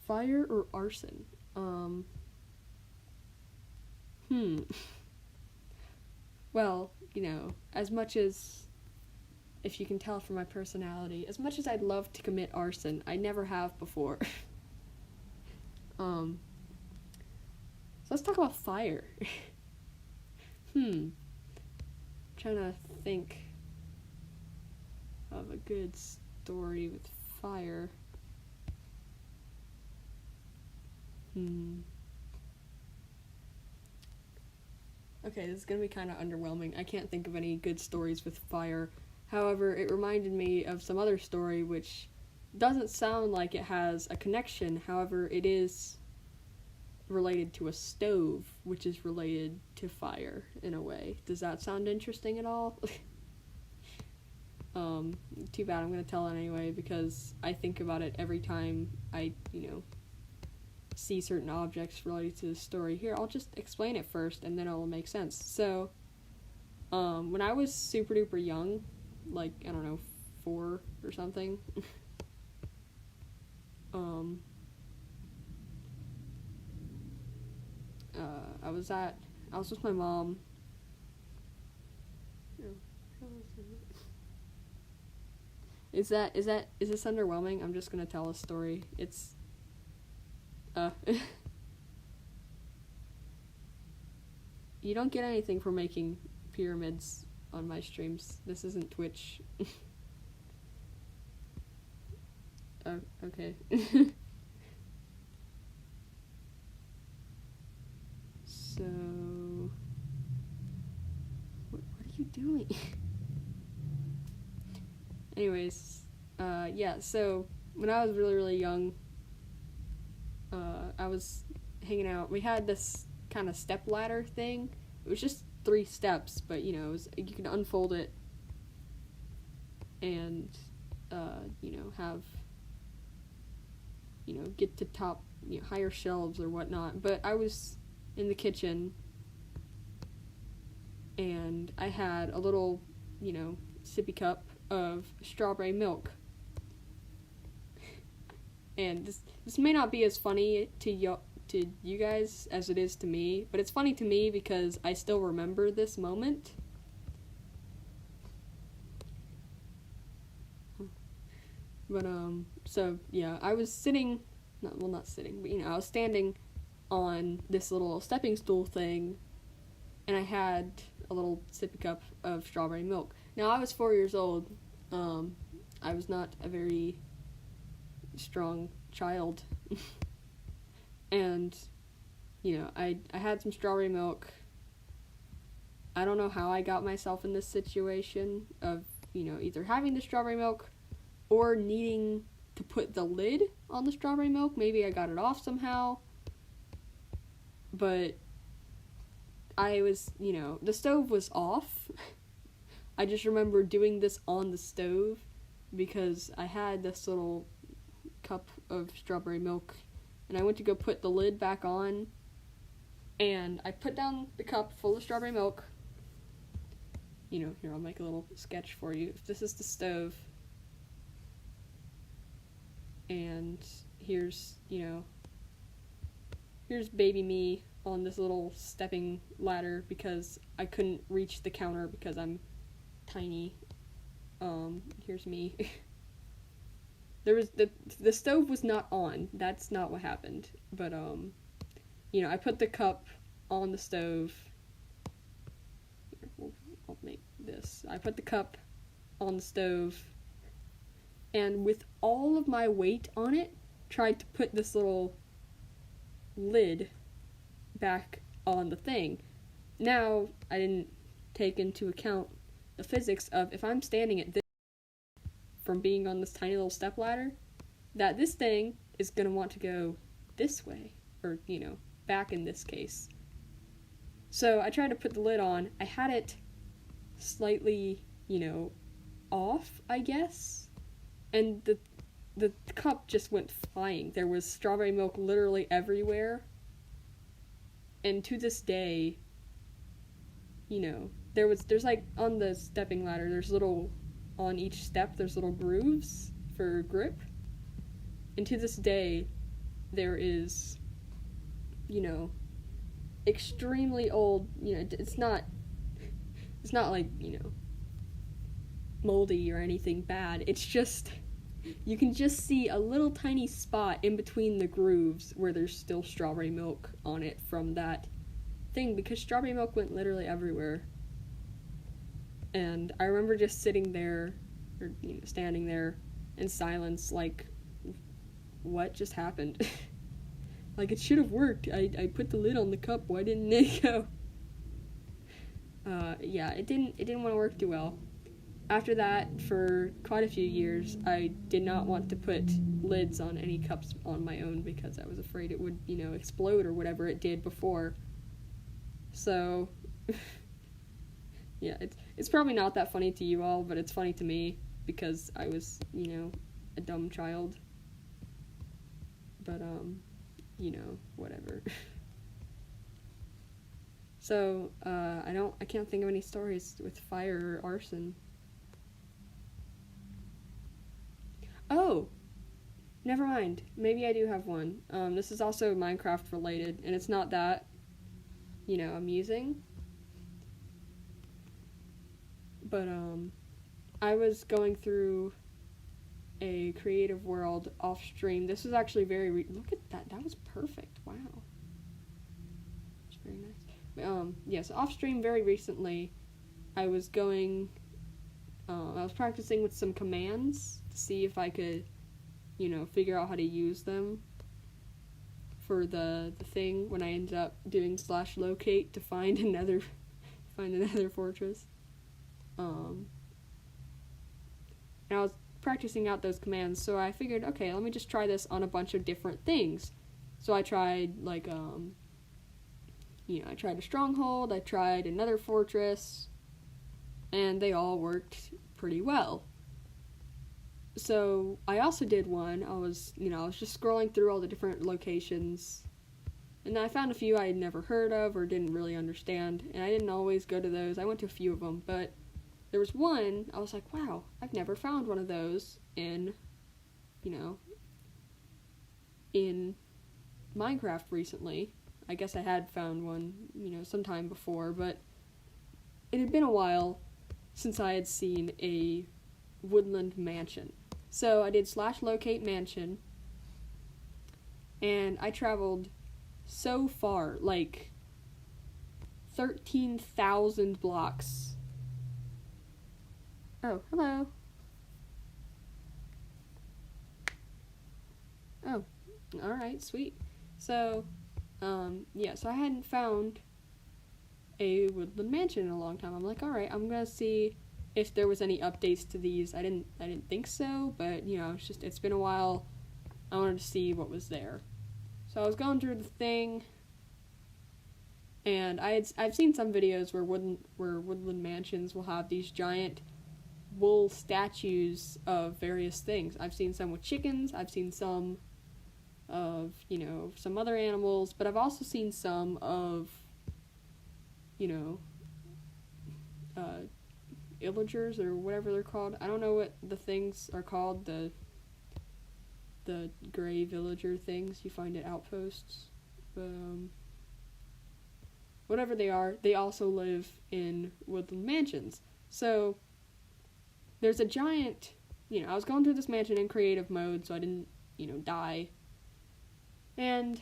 fire or arson. Well, as much as, if you can tell from my personality, as much as I'd love to commit arson, I never have before. So let's talk about fire. Trying to think of a good story with fire. Okay, this is gonna be kind of underwhelming. I can't think of any good stories with fire. However, it reminded me of some other story which doesn't sound like it has a connection. However, it is related to a stove, which is related to fire in a way. Does that sound interesting at all? Too bad, I'm gonna tell it anyway because I think about it every time I, see certain objects related to the story. Here, I'll just explain it first and then it'll make sense. So, when I was super duper young, like, I don't know, 4 or something, I was with my mom. Is this underwhelming? I'm just gonna tell a story. It's, you don't get anything for making pyramids on my streams. This isn't Twitch. Oh, okay. So, what are you doing? Anyways, yeah, so when I was really, really young, I was hanging out. We had this kind of step ladder thing. It was just 3 steps, but you could unfold it and have get to top, higher shelves or whatnot. But I was in the kitchen and I had a little sippy cup of strawberry milk. And this may not be as funny to you guys as it is to me, but it's funny to me because I still remember this moment. But so yeah, I was sitting, not sitting, but I was standing on this little stepping stool thing, and I had a little sippy cup of strawberry milk. Now, I was 4 years old. I was not a very strong child. And, you know, I had some strawberry milk. I don't know how I got myself in this situation of, you know, either having the strawberry milk or needing to put the lid on the strawberry milk. Maybe I got it off somehow. But I was, you know, the stove was off. I just remember doing this on the stove because I had this little cup of strawberry milk and I went to go put the lid back on and I put down the cup full of strawberry milk. You know, here, I'll make a little sketch for you. If this is the stove, and here's, you know, here's baby me on this little stepping ladder because I couldn't reach the counter because I'm tiny. Here's me. There was the stove was not on. That's not what happened. But you know, I put the cup on the stove. Here, I'll make this. I put the cup on the stove, and with all of my weight on it, tried to put this little lid back on the thing. Now, I didn't take into account the physics of if I'm standing at this from being on this tiny little step ladder, that this thing is going to want to go this way, or, you know, back in this case. So I tried to put the lid on. I had it slightly, you know, off, I guess, and the cup just went flying. There was strawberry milk literally everywhere, and to this day, you know, there's like, on the stepping ladder, there's little, on each step, there's little grooves for grip, and to this day, there is, you know, extremely old, you know, it's not like, you know, moldy or anything bad, it's just, you can just see a little tiny spot in between the grooves where there's still strawberry milk on it from that thing, because strawberry milk went literally everywhere. And I remember just sitting there, or, you know, standing there in silence, like, what just happened? Like, it should have worked. I put the lid on the cup, why didn't it go? Yeah, it didn't want to work too well. After that, for quite a few years, I did not want to put lids on any cups on my own because I was afraid it would, you know, explode or whatever it did before. So, yeah, it's probably not that funny to you all, but it's funny to me because I was, you know, a dumb child. But, you know, whatever. So, I can't think of any stories with fire or arson. Oh! Never mind. Maybe I do have one. This is also Minecraft related, and it's not that, you know, amusing. But, I was going through a creative world off stream. This was actually look at that. That was perfect. Wow. It's very nice. Yes, off stream very recently, I was going, I was practicing with some commands to see if I could, you know, figure out how to use them for the thing when I ended up doing /locate to find another fortress. And I was practicing out those commands, so I figured, okay, let me just try this on a bunch of different things. So I tried, like, you know, I tried a stronghold, I tried another fortress, and they all worked pretty well. So I also did one, I was just scrolling through all the different locations, and I found a few I had never heard of or didn't really understand, and I didn't always go to those. I went to a few of them, but there was one, I was like, wow, I've never found one of those in, you know, in Minecraft recently. I guess I had found one, you know, sometime before, but it had been a while since I had seen a woodland mansion. So I did /locate mansion, and I traveled so far, like 13,000 blocks Oh, hello. Oh, alright, sweet. So, yeah, so I hadn't found a woodland mansion in a long time. I'm like, alright, I'm gonna see if there was any updates to these. I didn't think so, but, you know, it's been a while. I wanted to see what was there. So I was going through the thing, and I've seen some videos where woodland mansions will have these giant wool statues of various things. I've seen some with chickens, I've seen some of, you know, some other animals, but I've also seen some of, you know, illagers or whatever they're called. I don't know what the things are called, the gray villager things you find at outposts. Whatever they are, they also live in woodland mansions. So there's a giant, you know, I was going through this mansion in creative mode so I didn't, you know, die. And,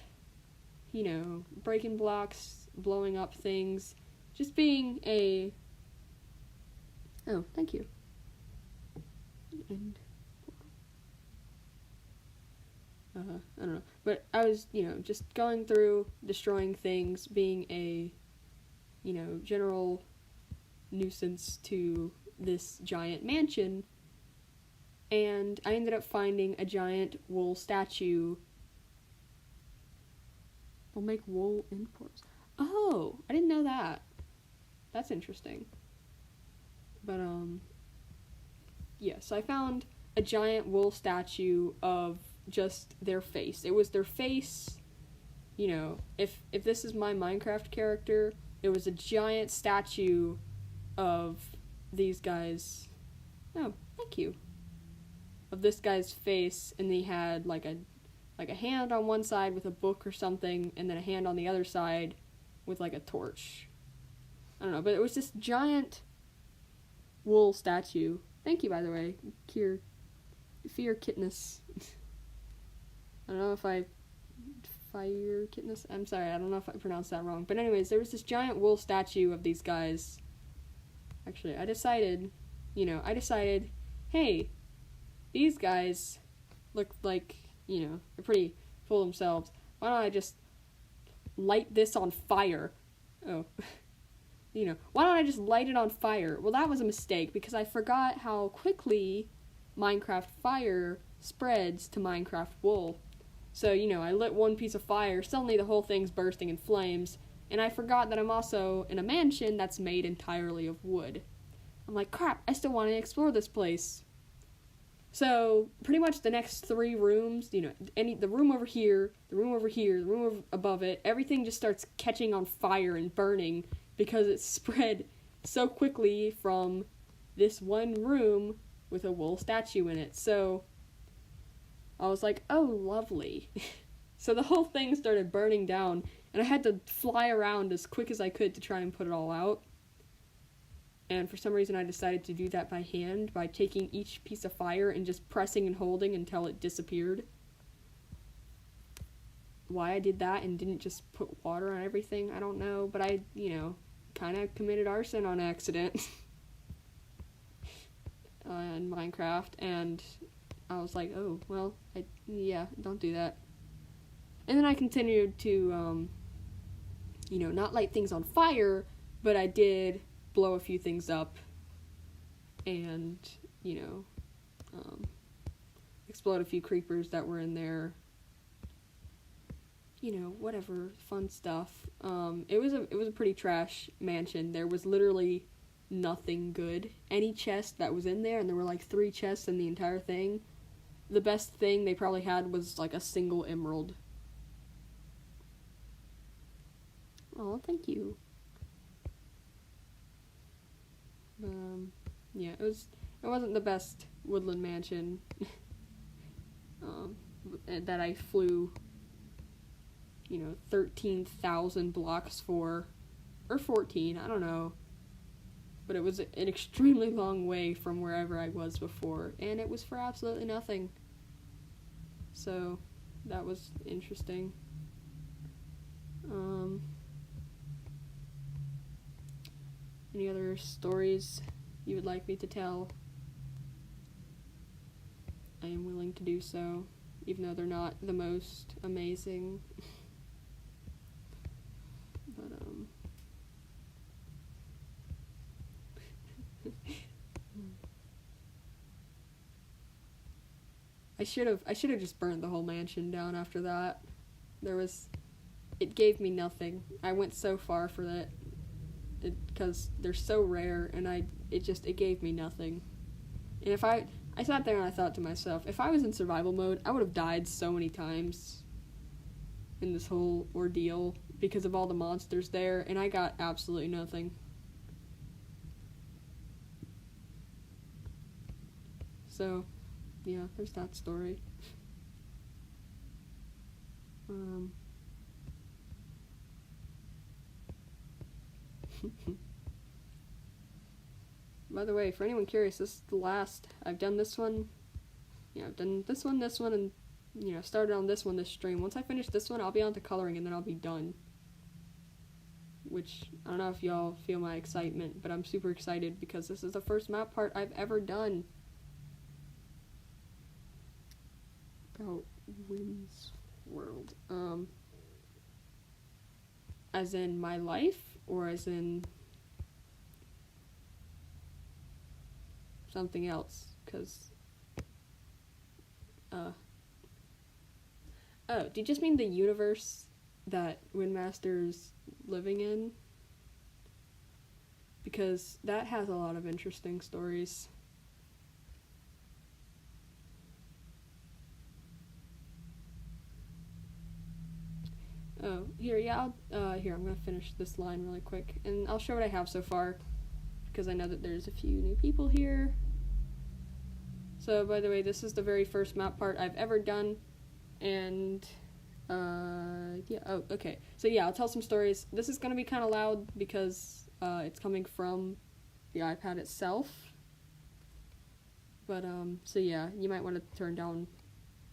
you know, breaking blocks, blowing up things, just being a... Oh, thank you. And... I don't know. But I was, you know, just going through, destroying things, being a, you know, general nuisance to this giant mansion. And I ended up finding a giant wool statue. We'll make wool imports. Oh, I didn't know that. That's interesting. But, yeah, so I found a giant wool statue of just their face. It was their face, you know, if this is my Minecraft character, it was a giant statue of these guys. Oh, thank you. Of this guy's face, and he had like a hand on one side with a book or something, and then a hand on the other side with like a torch. I don't know, but it was this giant wool statue. Thank you, by the way, Kier, Fear Kitness. I don't know if Fire Kitness? I'm sorry, I don't know if I pronounced that wrong. But anyways, there was this giant wool statue of these guys. Actually, I decided, hey, these guys look like, you know, they're pretty full of themselves. Why don't I just light this on fire? Oh. You know, why don't I just light it on fire? Well, that was a mistake, because I forgot how quickly Minecraft fire spreads to Minecraft wool. So, you know, I lit one piece of fire, suddenly the whole thing's bursting in flames, and I forgot that I'm also in a mansion that's made entirely of wood. I'm like, crap, I still want to explore this place. So, pretty much the next 3 rooms, you know, the room over here, the room over here, the room above it, everything just starts catching on fire and burning because it's spread so quickly from this one room with a wool statue in it. So I was like, oh, lovely. So the whole thing started burning down, and I had to fly around as quick as I could to try and put it all out. And for some reason I decided to do that by hand, by taking each piece of fire and just pressing and holding until it disappeared. Why I did that and didn't just put water on everything, I don't know, but I, you know, kind of committed arson on accident in Minecraft, and I was like, oh, well, don't do that. And then I continued to, you know, not light things on fire, but I did blow a few things up and, you know, explode a few creepers that were in there. You know, whatever, fun stuff. It was a pretty trash mansion. There was literally nothing good. Any chest that was in there, and there were like 3 chests in the entire thing, the best thing they probably had was like a single emerald. Oh, thank you. Yeah, it wasn't the best woodland mansion that I flew, you know, 13,000 blocks for, or 14, I don't know. But it was an extremely long way from wherever I was before, and it was for absolutely nothing. So, that was interesting. Any other stories you would like me to tell? I am willing to do so, even though they're not the most amazing. But, I should have just burned the whole mansion down after that. It gave me nothing. I went so far for that, because they're so rare, and it gave me nothing. And if I sat there and I thought to myself, if I was in survival mode, I would have died so many times in this whole ordeal because of all the monsters there, and I got absolutely nothing. So, yeah, there's that story. By the way, for anyone curious, this is the last. I've done this one. Yeah, I've done this one, and, started on this one this stream. Once I finish this one, I'll be on to coloring, and then I'll be done. Which, I don't know if y'all feel my excitement, but I'm super excited because this is the first map part I've ever done. About Wynn's World. As in my life, or as in something else? Because, oh, do you just mean the universe that Windmaster's living in? Because that has a lot of interesting stories. Oh, here, yeah, here, I'm gonna finish this line really quick, and I'll show what I have so far, because I know that there's a few new people here. So, by the way, this is the very first map part I've ever done, and, yeah, oh, okay. So, yeah, I'll tell some stories. This is gonna be kind of loud, because, it's coming from the iPad itself. But, so yeah, you might want to turn down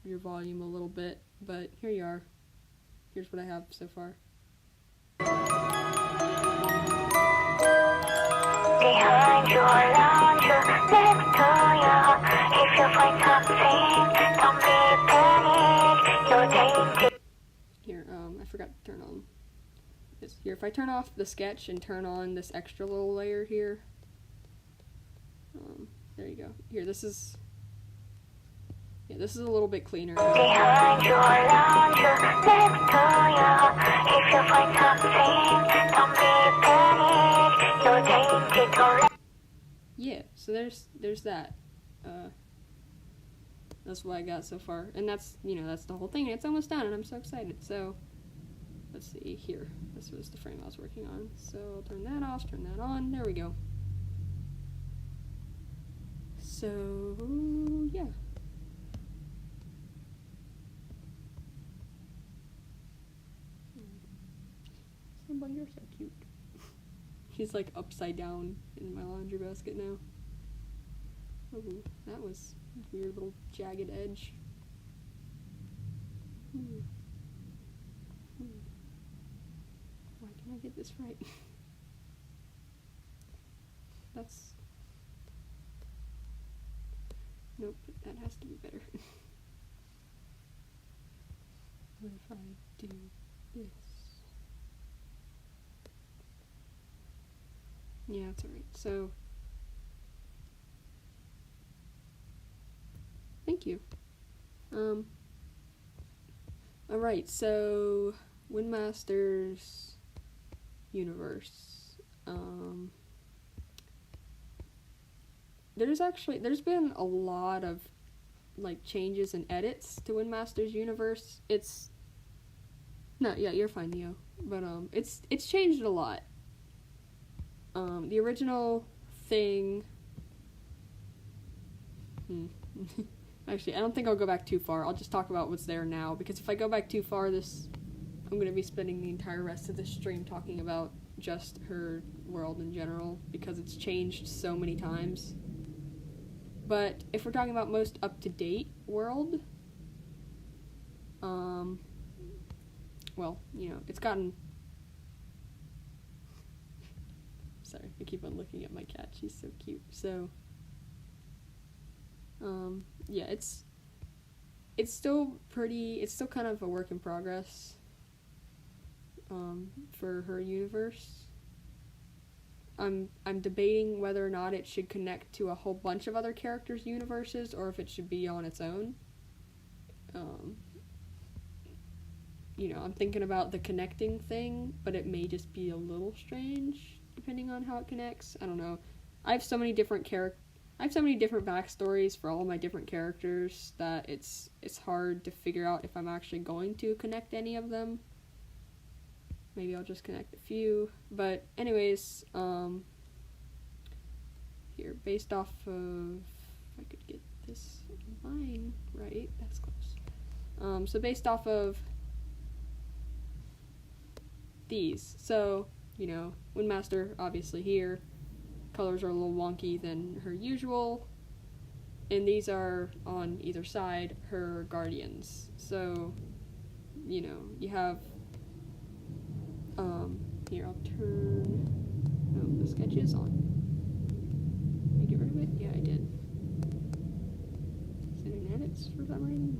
your volume a little bit, but here you are. Here's what I have so far. Behind your lounger, next to you. If you find something, don't be panic. You're tainted. Here, I forgot to turn on this. Here, if I turn off the sketch and turn on this extra little layer here. There you go. Here, this is a little bit cleaner. Behind your lounger, next to you. If you find something, don't be panic. You're tainted already. Yeah, so there's that. That's what I got so far, and that's the whole thing. It's almost done, and I'm so excited. So let's see here. This was the frame I was working on. So I'll turn that off, turn that on. There we go. So yeah. Somebody, you're so cute. She's like upside down in my laundry basket now. Oh, that was a weird little jagged edge. Why can't I get this right? That's... Nope, that has to be better. What if I do this? Yeah, it's alright. So, thank you. Alright, so, Windmaster's universe. There's been a lot of, like, changes and edits to Windmaster's universe. No, yeah, you're fine, Neo. But, it's changed a lot. The original thing... Actually, I don't think I'll go back too far. I'll just talk about what's there now, because if I go back too far, I'm going to be spending the entire rest of this stream talking about just her world in general, because it's changed so many times. But if we're talking about most up-to-date world, well, it's gotten... Sorry, I keep on looking at my cat. She's so cute. So, yeah, it's it's still kind of a work in progress for her universe. I'm debating whether or not it should connect to a whole bunch of other characters' universes, or if it should be on its own. I'm thinking about the connecting thing, but it may just be a little strange depending on how it connects. I don't know. I have so many different backstories for all of my different characters that it's hard to figure out if I'm actually going to connect any of them. Maybe I'll just connect a few. But anyways, here, based off of, if I could get this line right, that's close. So based off of these, so, Windmaster, obviously here, colors are a little wonky than her usual, and these are, on either side, her guardians. So, you have, here, I'll turn, the sketch is on. Did I get rid of it? Yeah, I did. Is it in edits for some reason?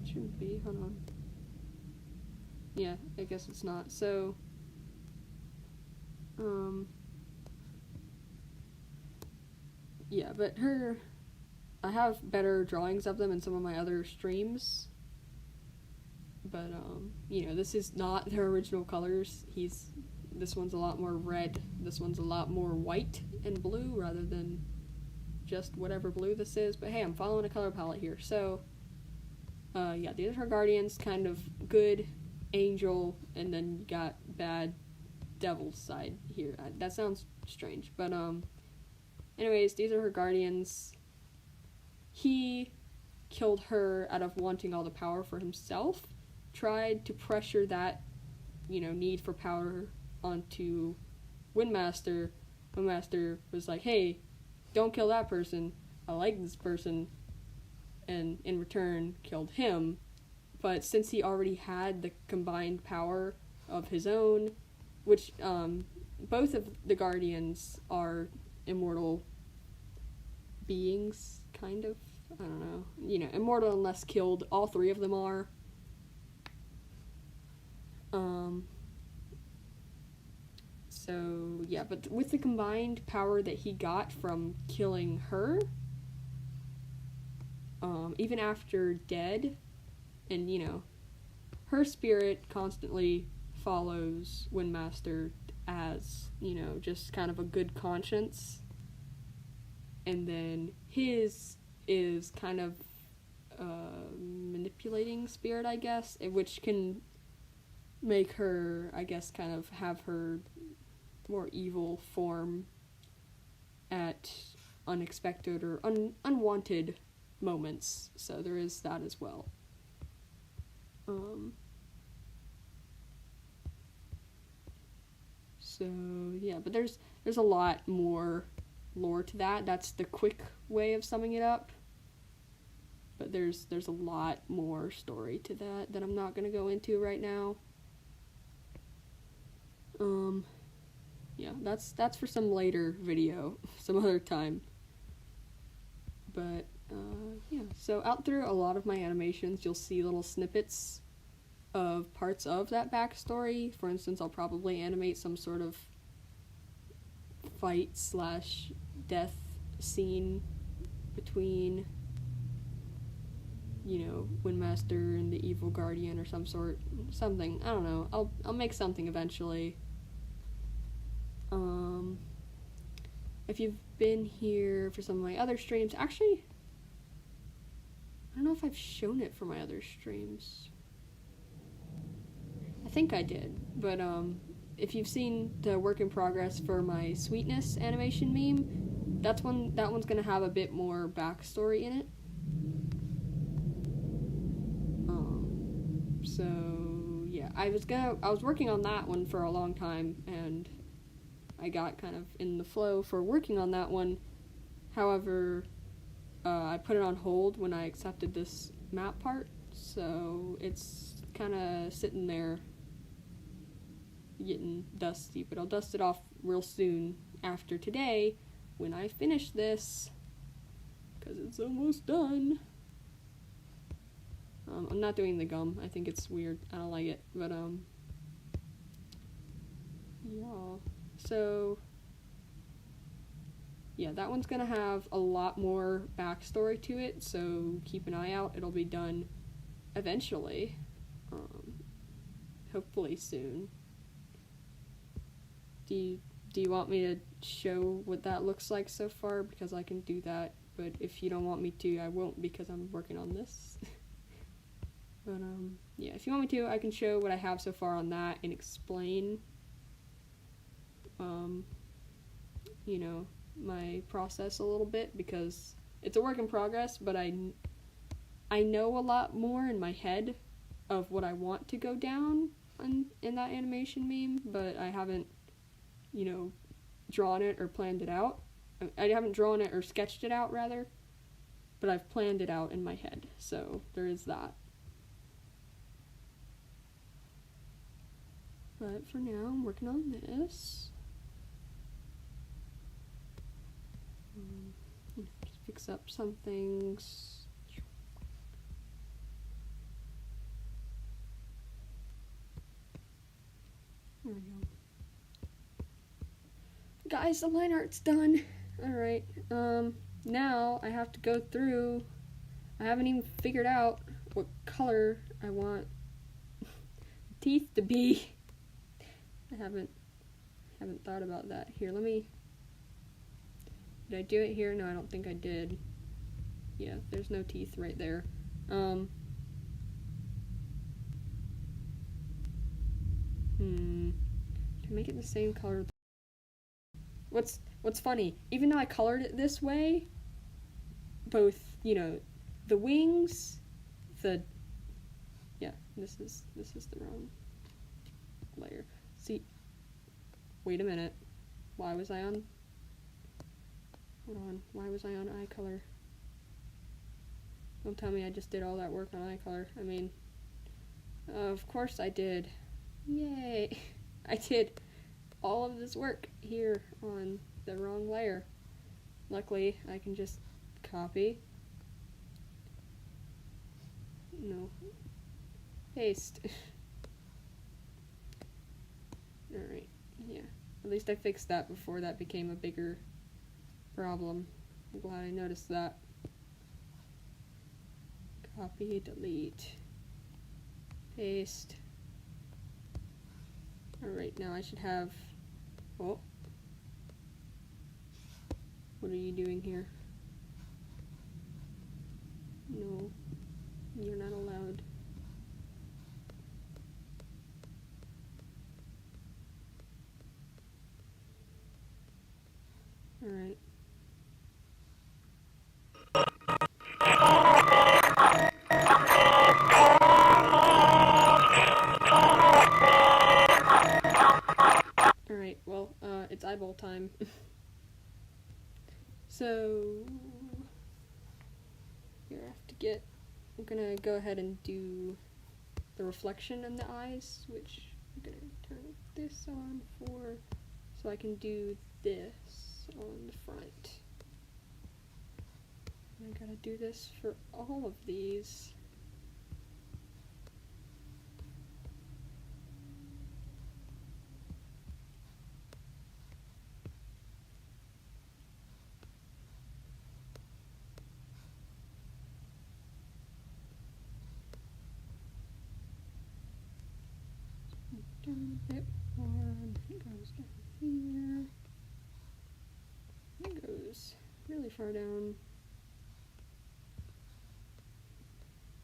It shouldn't be, hold on. Yeah, I guess it's not. So, yeah, but I have better drawings of them in some of my other streams, but, this is not their original colors. This one's a lot more red, this one's a lot more white and blue, rather than just whatever blue this is, but hey, I'm following a color palette here. So, yeah, these are her guardians, kind of good angel, and then you got bad devil side here. That sounds strange, but anyways, these are her guardians. He killed her out of wanting all the power for himself, tried to pressure that need for power onto Windmaster. Windmaster was like, hey, don't kill that person, I like this person, and in return killed him. But since he already had the combined power of his own, which, both of the Guardians are immortal beings, kind of. I don't know. Immortal unless killed. All three of them are. So, yeah, but with the combined power that he got from killing her, even after dead, and, her spirit constantly follows Windmaster as, just kind of a good conscience. And then his is kind of manipulating spirit, I guess, which can make her, I guess, kind of have her more evil form at unexpected or unwanted moments. So there is that as well. So yeah, but there's a lot more lore to that. That's the quick way of summing it up. But there's a lot more story to that I'm not gonna go into right now. Yeah, that's for some later video, some other time. But yeah, so out through a lot of my animations, you'll see little snippets of parts of that backstory. For instance, I'll probably animate some sort of fight/death scene between, Windmaster and the evil guardian or something. I don't know. I'll make something eventually. If you've been here for some of my other streams, actually, I don't know if I've shown it for my other streams. I think I did, but if you've seen the work in progress for my Sweetness animation meme, that one's gonna have a bit more backstory in it. So yeah, I was working on that one for a long time, and I got kind of in the flow for working on that one. However, I put it on hold when I accepted this map part, so it's kind of sitting there getting dusty, but I'll dust it off real soon after today when I finish this, because it's almost done. I'm not doing the gum. I think it's weird. I don't like it. But, yeah. So, yeah, that one's gonna have a lot more backstory to it, so keep an eye out. It'll be done eventually. Hopefully soon. Do you want me to show what that looks like so far? Because I can do that, but if you don't want me to, I won't, because I'm working on this. But, yeah, if you want me to, I can show what I have so far on that and explain, you know, my process a little bit, because it's a work in progress, but I know a lot more in my head of what I want to go down in that animation meme, but I haven't, you know, drawn it or planned it out. I haven't drawn it or sketched it out, rather, but I've planned it out in my head, so there is that. But for now, I'm working on this. Just fix up some things. There we go. Guys, the line art's done. Alright, now I have to go through. I haven't even figured out what color I want teeth to be. I haven't thought about that. Here, did I do it here? No, I don't think I did. Yeah, there's no teeth right there. To make it the same color. What's funny, even though I colored it this way, both, you know, the wings, yeah, this is the wrong layer. See, wait a minute. Why was I on eye color? Don't tell me I just did all that work on eye color. I mean, of course I did. Yay! I did all of this work here on the wrong layer. Luckily, I can just copy. No. Paste. Alright, yeah. At least I fixed that before that became a bigger problem. I'm glad I noticed that. Copy, delete, paste. Alright, now I should have... Oh. What are you doing here? No. You're not allowed. Alright. Alright, well, it's eyeball time. So, here I have to get, I'm gonna go ahead and do the reflection in the eyes, which I'm gonna turn this on for, so I can do this on the front. And I gotta do this for all of these. Down a bit more, it goes down here. It goes really far down.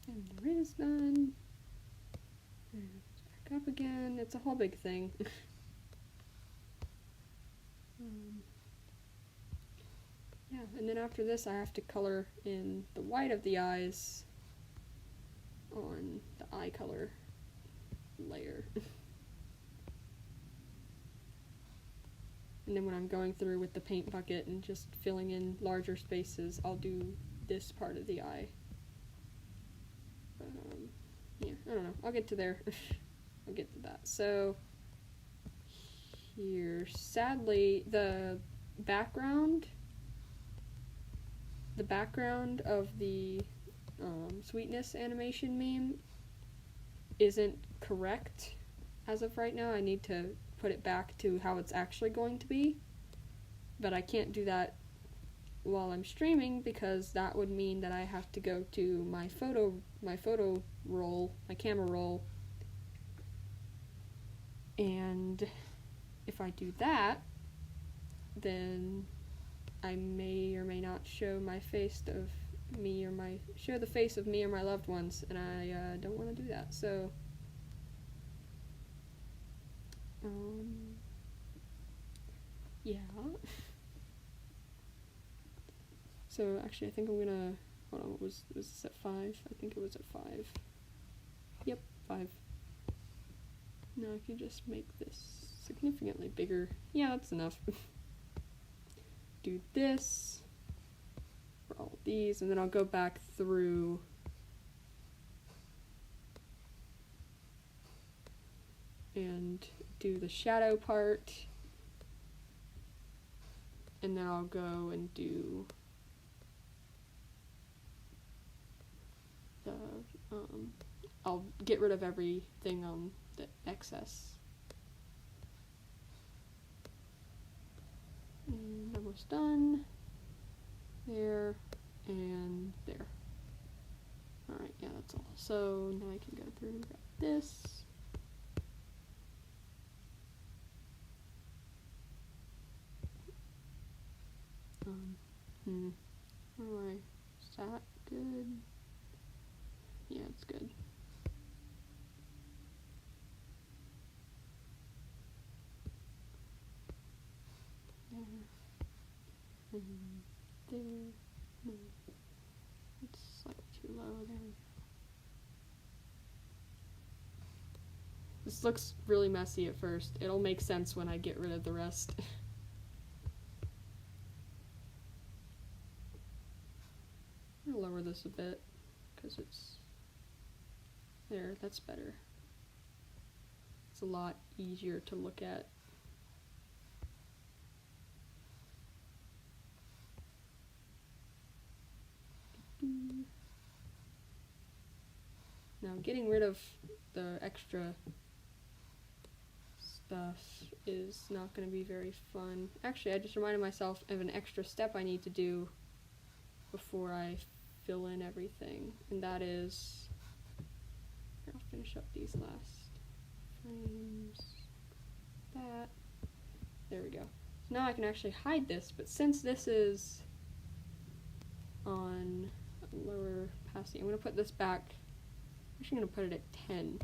And there is none. And it's back up again. It's a whole big thing. Yeah, and then after this I have to color in the white of the eyes on the eye color layer. And then when I'm going through with the paint bucket and just filling in larger spaces, I'll do this part of the eye. But, yeah, I don't know. I'll get to there. I'll get to that. So, here, sadly, the background the background of the sweetness animation meme isn't correct as of right now. I need to put it back to how it's actually going to be, but I can't do that while I'm streaming because that would mean that I have to go to my photo roll, my camera roll, and if I do that, then I may or may not show my face of me or show the face of me or my loved ones, and I don't want to do that. So yeah. So actually I think I'm gonna, hold on, was this at 5? I think it was at 5. Yep, 5. Now I can just make this significantly bigger. Yeah, that's enough. Do this for all of these, and then I'll go back through and do the shadow part, and then I'll go and do the, I'll get rid of everything on the excess. And almost done. There and there. Alright, yeah, that's all. So now I can go through and grab this. Alright, is that good? Yeah, it's good. There. And there. No. It's slightly too low. There we go. This looks really messy at first. It'll make sense when I get rid of the rest. I'll lower this a bit because it's there. That's better. It's a lot easier to look at. Now getting rid of the extra stuff is not going to be very fun. Actually, I just reminded myself of an extra step I need to do before I fill in everything, and that is, here, I'll finish up these last frames, that, there we go. So now I can actually hide this, but since this is on lower opacity, I'm going to put this back, I'm actually going to put it at 10,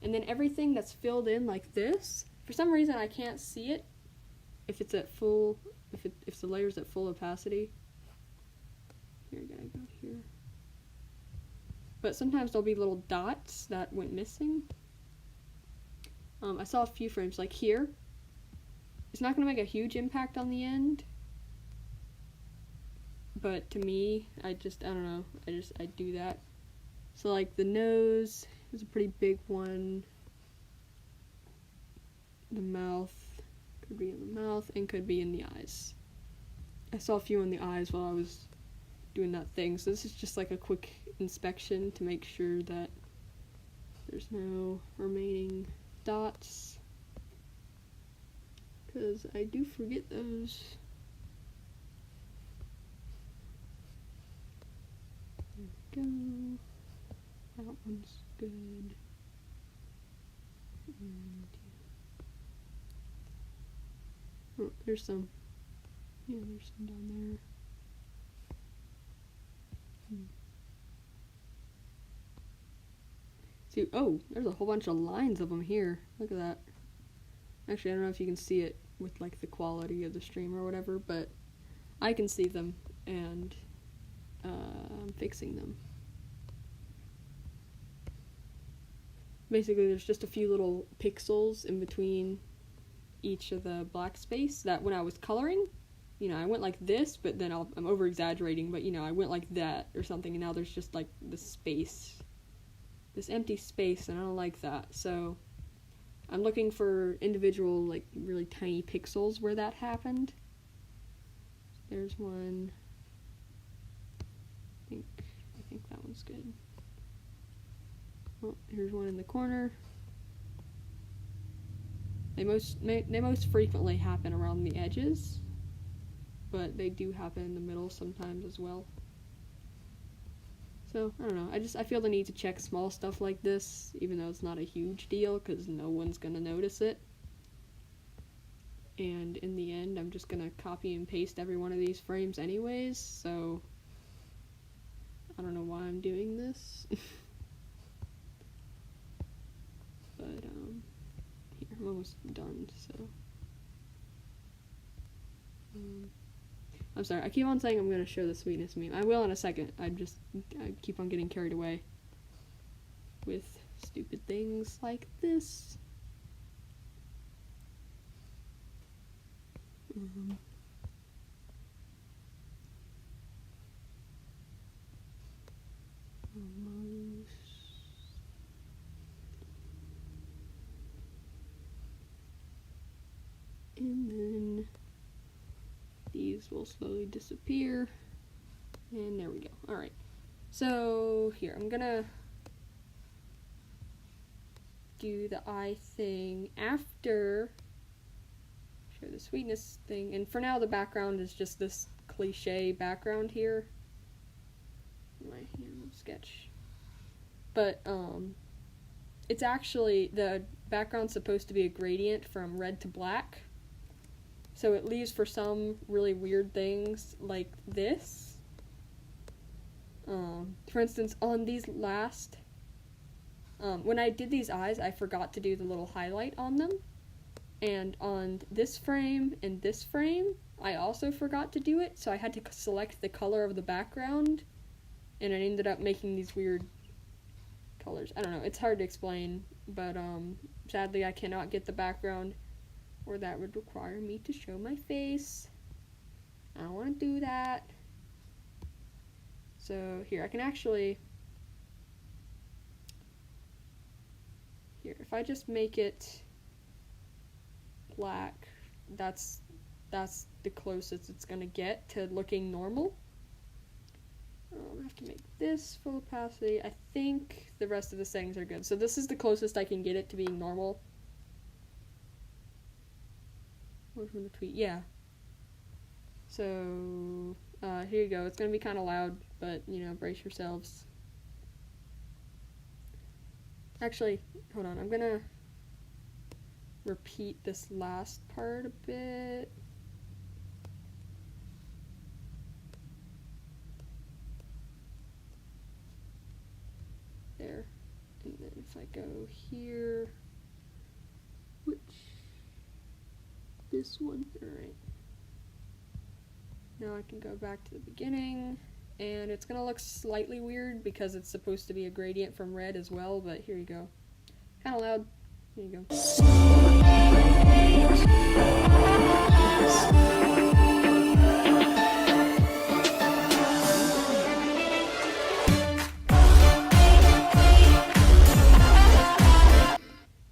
and then everything that's filled in like this, for some reason I can't see it if it's at full, if the layer's at full opacity. Here, I gotta go here. But sometimes there'll be little dots that went missing. I saw a few frames, like here. It's not gonna make a huge impact on the end. But to me, I don't know, I do that. So like the nose is a pretty big one. The mouth, could be in the mouth and could be in the eyes. I saw a few in the eyes while I was doing that thing, so this is just like a quick inspection to make sure that there's no remaining dots, because I do forget those. There we go. That one's good. And oh, there's some. Yeah, there's some down there. See, oh, there's a whole bunch of lines of them here. Look at that. Actually, I don't know if you can see it with like the quality of the stream or whatever, but I can see them, and I'm fixing them. Basically, there's just a few little pixels in between each of the black space that when I was coloring, you know, I went like this, but then I'm over exaggerating, but you know, I went like that or something, and now there's just like this space, this empty space, and I don't like that. So I'm looking for individual, like really tiny pixels where that happened. There's one. think that one's good. Well, here's one in the corner. They most frequently happen around the edges, but they do happen in the middle sometimes as well. So, I don't know, I feel the need to check small stuff like this, even though it's not a huge deal, because no one's gonna notice it. And in the end, I'm just gonna copy and paste every one of these frames anyways, so I don't know why I'm doing this. But, here, I'm almost done, so. I'm sorry, I keep on saying I'm gonna show the sweetness meme. I will in a second. I keep on getting carried away with stupid things like this. Almost. And then these will slowly disappear. And there we go. Alright. So here, I'm gonna do the eye thing after show the sweetness thing. And for now the background is just this cliche background here. My hand sketch. But it's actually, the background's supposed to be a gradient from red to black. So it leaves for some really weird things like this. For instance, on these last, when I did these eyes, I forgot to do the little highlight on them. And on this frame and this frame, I also forgot to do it. So I had to select the color of the background. And it ended up making these weird colors. I don't know, it's hard to explain. But sadly I cannot get the background, or that would require me to show my face. I don't want to do that. So here, I can actually, here, if I just make it black, that's the closest it's gonna get to looking normal. I have to make this full opacity. I think the rest of the settings are good. So this is the closest I can get it to being normal. Word from the tweet, yeah. So, here you go. It's gonna be kind of loud, but, you know, brace yourselves. Actually, hold on. I'm gonna repeat this last part a bit. There. And then if I go here, this one, alright. Now I can go back to the beginning, and it's gonna look slightly weird because it's supposed to be a gradient from red as well, but here you go. Kinda loud. Here you go.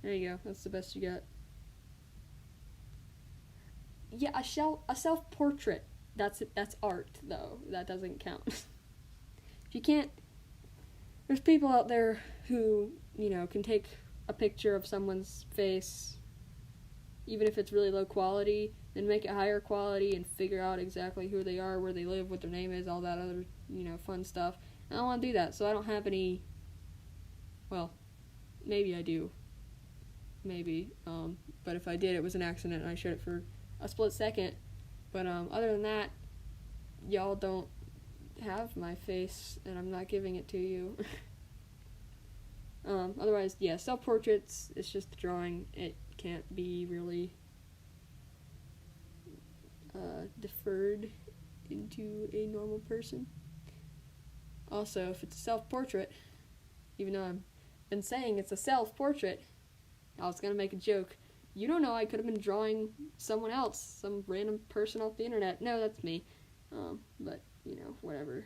There you go, that's the best you got. Yeah, a self-portrait. That's art, though. That doesn't count. If you can't, there's people out there who, you know, can take a picture of someone's face, even if it's really low quality, then make it higher quality and figure out exactly who they are, where they live, what their name is, all that other, you know, fun stuff. I don't want to do that, so I don't have any, well, maybe I do. Maybe, but if I did, it was an accident and I showed it for a split second. But other than that, y'all don't have my face, and I'm not giving it to you. Otherwise, yeah, self-portraits, it's just a drawing. It can't be really deferred into a normal person. Also, if it's a self-portrait, even though I've been saying it's a self-portrait, I was gonna make a joke. You don't know, I could have been drawing someone else, some random person off the internet. No, that's me. But, you know, whatever.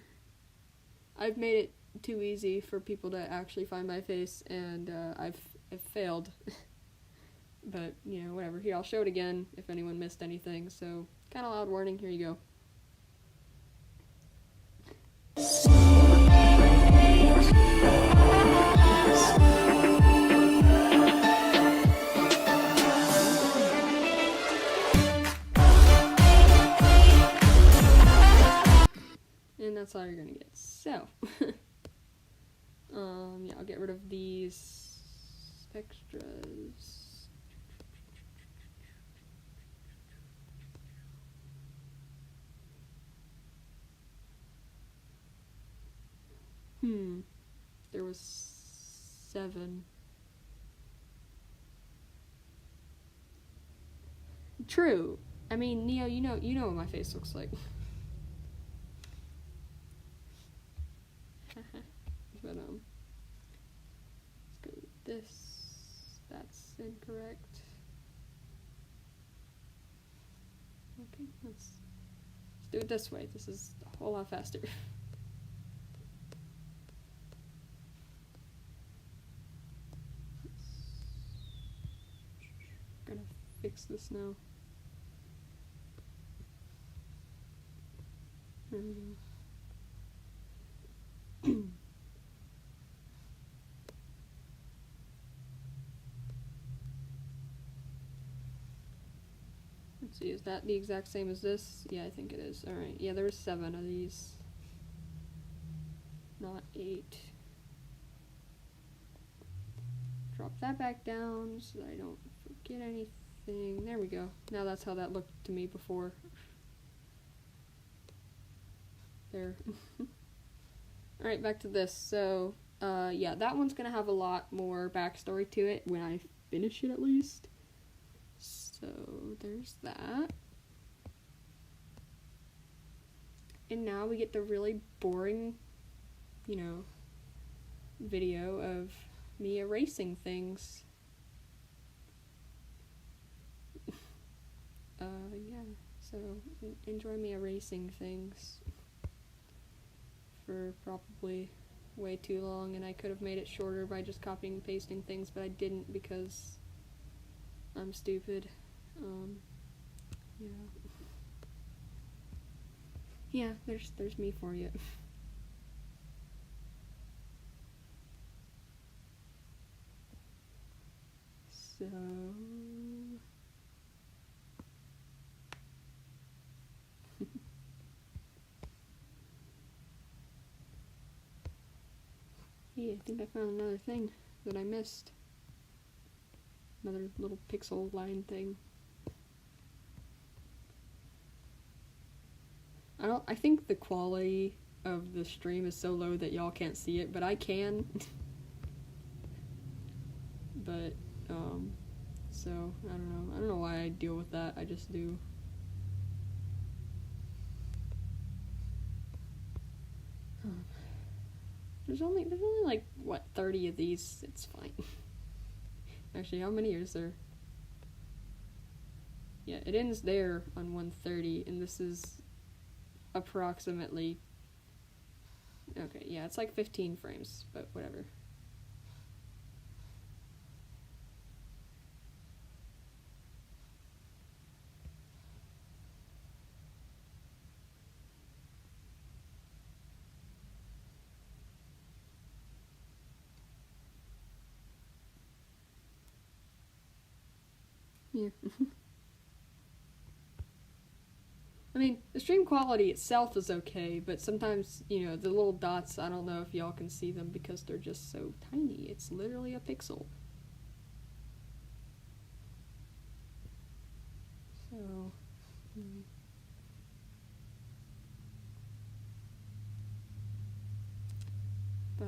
I've made it too easy for people to actually find my face, and I've failed. But, you know, whatever. Here, I'll show it again if anyone missed anything. So, kind of loud warning. Here you go. and that's all you're gonna get. So, yeah, I'll get rid of these extras. There was 7. True. I mean, Neo, you know what my face looks like. But let's go with this. That's incorrect. Okay, let's do it this way. This is a whole lot faster. Gonna fix this now. There we go. Let's see, is that the exact same as this? Yeah, I think it is. Alright, yeah, there were 7 of these. Not 8. Drop that back down so that I don't forget anything. There we go. Now that's how that looked to me before. There. Alright, back to this. So, yeah, that one's gonna have a lot more backstory to it when I finish it, at least. So, there's that. And now we get the really boring, video of me erasing things. Yeah, so enjoy me erasing things for probably way too long, and I could have made it shorter by just copying and pasting things, but I didn't because I'm stupid. Yeah. Yeah, there's me for you. So yeah, I think I found another thing that I missed. Another little pixel line thing. I think the quality of the stream is so low that y'all can't see it, but I can. But, so, I don't know why I deal with that, I just do. There's only like, what, 30 of these, it's fine. Actually, how many is there? Yeah, it ends there on 130, and this is approximately, okay, yeah, it's like 15 frames, but whatever. Yeah. I mean, the stream quality itself is okay, but sometimes, the little dots, I don't know if y'all can see them because they're just so tiny. It's literally a pixel. So, but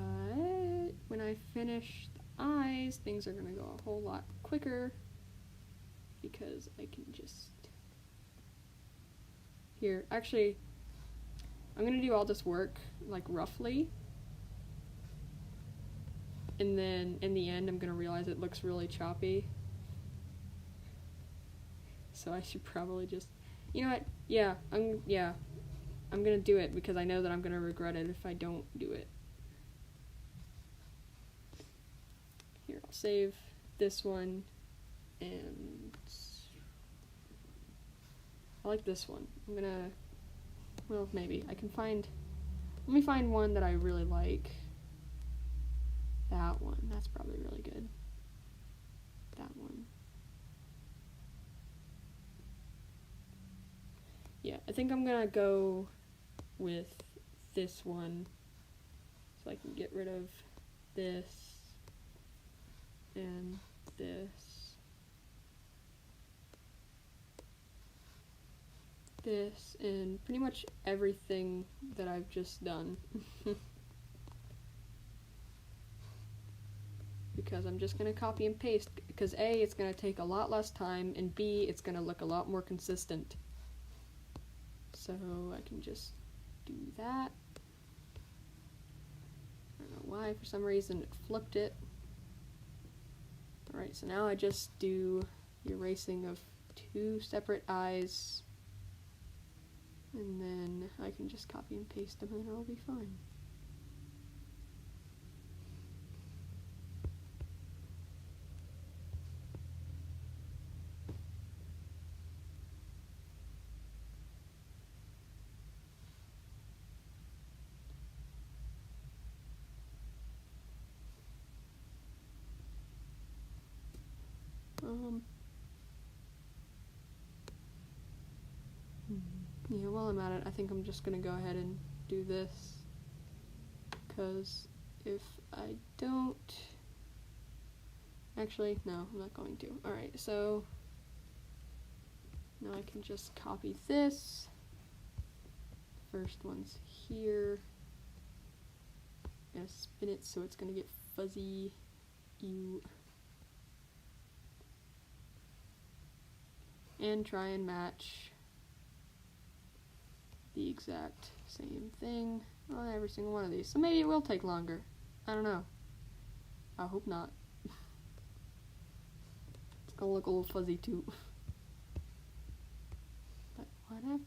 when I finish the eyes, things are gonna go a whole lot quicker because I can just... Here, actually, I'm gonna do all this work, like, roughly. And then, in the end, I'm gonna realize it looks really choppy. So I should probably just... You know what? Yeah, I'm gonna do it because I know that I'm gonna regret it if I don't do it. Here, I'll save this one, and... I like this one. I'm gonna... Well, maybe. I can find... Let me find one that I really like. That one. That's probably really good. That one. Yeah, I think I'm gonna go with this one so I can get rid of this and this and pretty much everything that I've just done. Because I'm just going to copy and paste, because A, it's going to take a lot less time, and B, it's going to look a lot more consistent. So I can just do that. I don't know why, for some reason it flipped it. Alright, so now I just do the erasing of 2 separate eyes, and then I can just copy and paste them and it'll be fine. Yeah, while I'm at it, I think I'm just gonna go ahead and do this, because if I don't... Actually, no, I'm not going to. Alright, so now I can just copy this. First one's here. I'm gonna spin it so it's gonna get fuzzy. Ew. And try and match the exact same thing on every single one of these. So maybe it will take longer. I don't know. I hope not. It's gonna look a little fuzzy too. But whatever.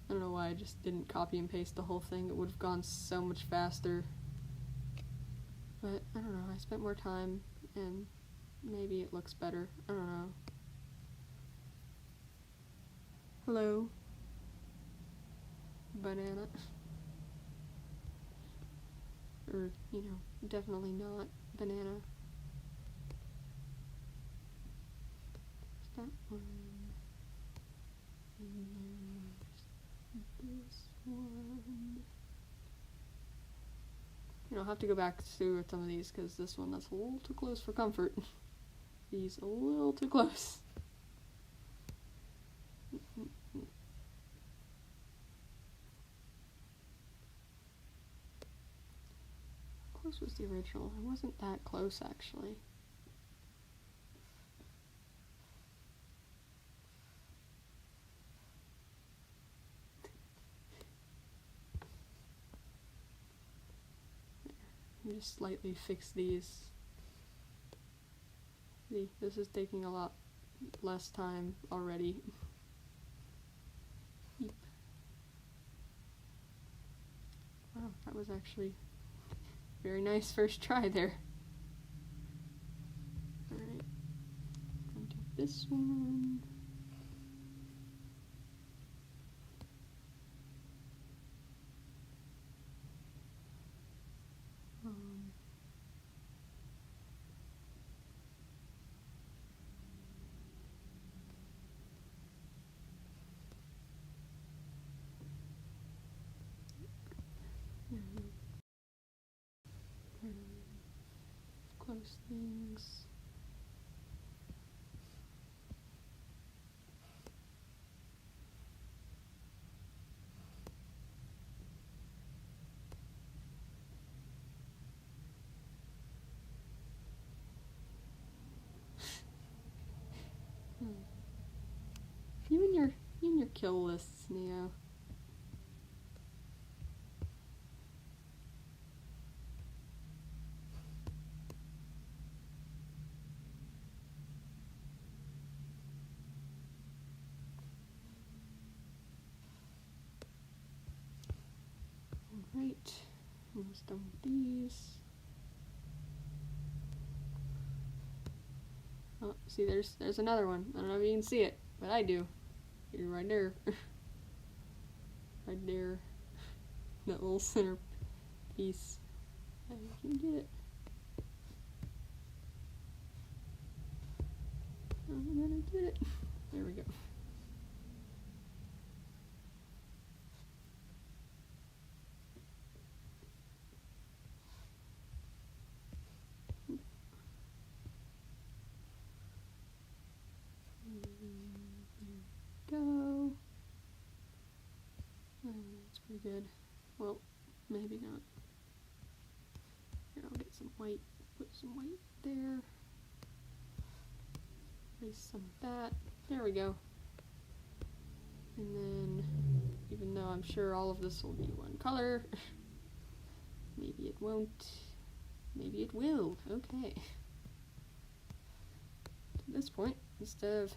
I don't know why I just didn't copy and paste the whole thing. It would have gone so much faster. But, I don't know, I spent more time, and maybe it looks better. I don't know. Hello. Banana. Or, you know, definitely not banana. That one. And then this one. You know, I'll have to go back through some of these, because this one, that's a little too close for comfort. These a little too close. How close was the original? It wasn't that close, actually. Let me just slightly fix these. See, this is taking a lot less time already. Yep. Wow, that was actually very nice first try there. Alright, I'll do this one. Close things. You and your kill lists, Neo. Alright, almost done with these. Oh, see, there's another one. I don't know if you can see it, but I do. You're right there. Right there. That little center piece. I can get it. I'm gonna get it. There we go. Go. That's pretty good. Well, maybe not. Here, I'll get some white. Put some white there. Erase some of that. There we go. And then, even though I'm sure all of this will be one color, maybe it won't. Maybe it will. Okay. At this point, instead of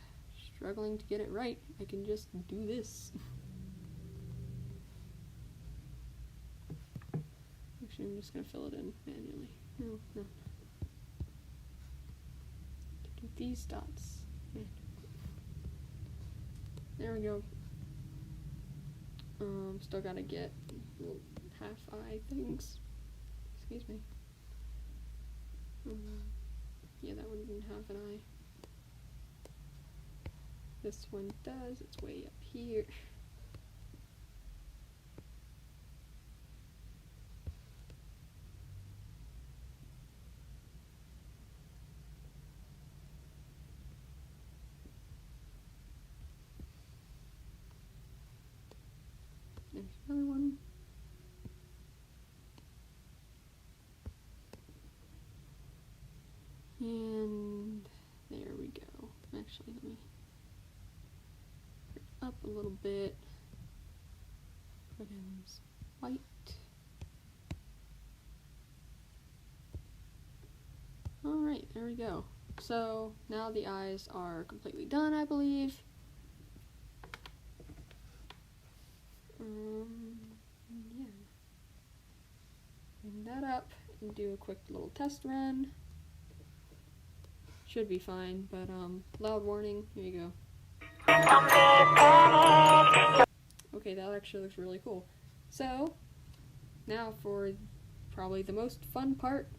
struggling to get it right, I can just do this. Actually, I'm just going to fill it in manually. No. Do these dots. There we go. Still gotta get little half eye things. Excuse me. Yeah, that one didn't have an eye. This one does. It's way up here. There's another one. And there we go. Actually, let me put it up a little bit. Put in some white. Alright, there we go. So now the eyes are completely done, I believe. Yeah. Bring that up and do a quick little test run. Should be fine, but loud warning, here you go. Okay, that actually looks really cool. So, now for probably the most fun part.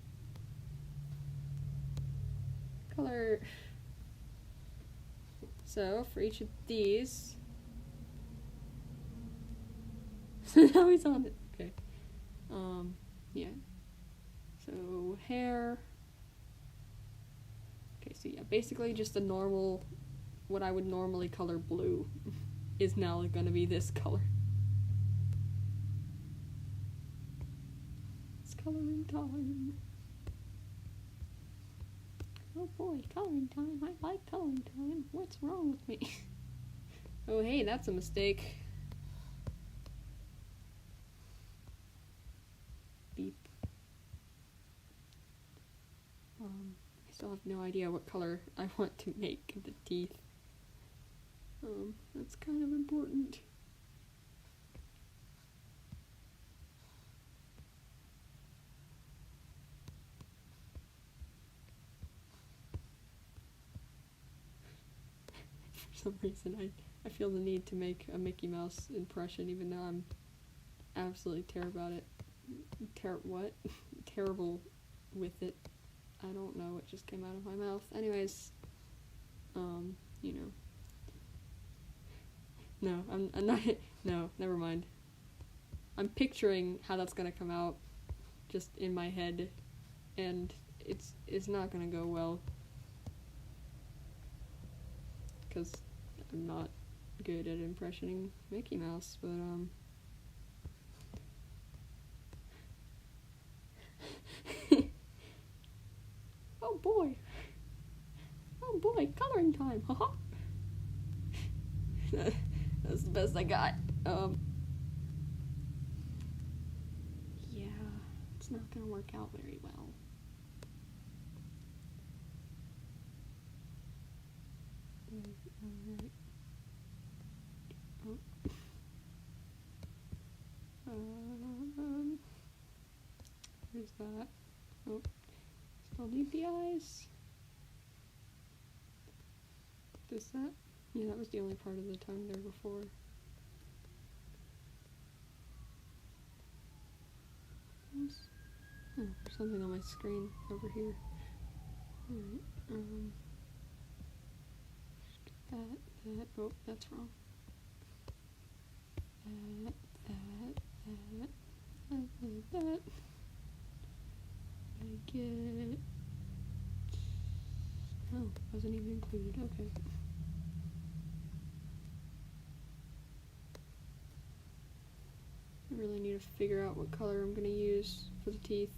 Color. So, for each of these, so now he's on it. Okay. Yeah. So hair. Okay, so yeah, basically just a normal, what I would normally color blue, is now gonna be this color. It's coloring time. Oh boy, coloring time. I like coloring time. What's wrong with me? Oh hey, that's a mistake. Beep. I still have no idea what color I want to make the teeth. That's kind of important. For some reason, I feel the need to make a Mickey Mouse impression, even though I'm absolutely terrible at it. Terrible with it. I don't know what just came out of my mouth. Anyways, you know. No, I'm not. No, never mind. I'm picturing how that's gonna come out, just in my head, and it's not gonna go well, because I'm not good at impressioning Mickey Mouse. But oh boy, coloring time, haha. That's the best I got. Yeah, it's not gonna work out very well. Alright. Where's that? Oh, still need the eyes. Does that? Yeah, that was the only part of the tongue there before. Oh. something on my screen over here. Alright, that, oh, that's wrong. That. I get... Oh, wasn't even included, okay. I really need to figure out what color I'm gonna use for the teeth,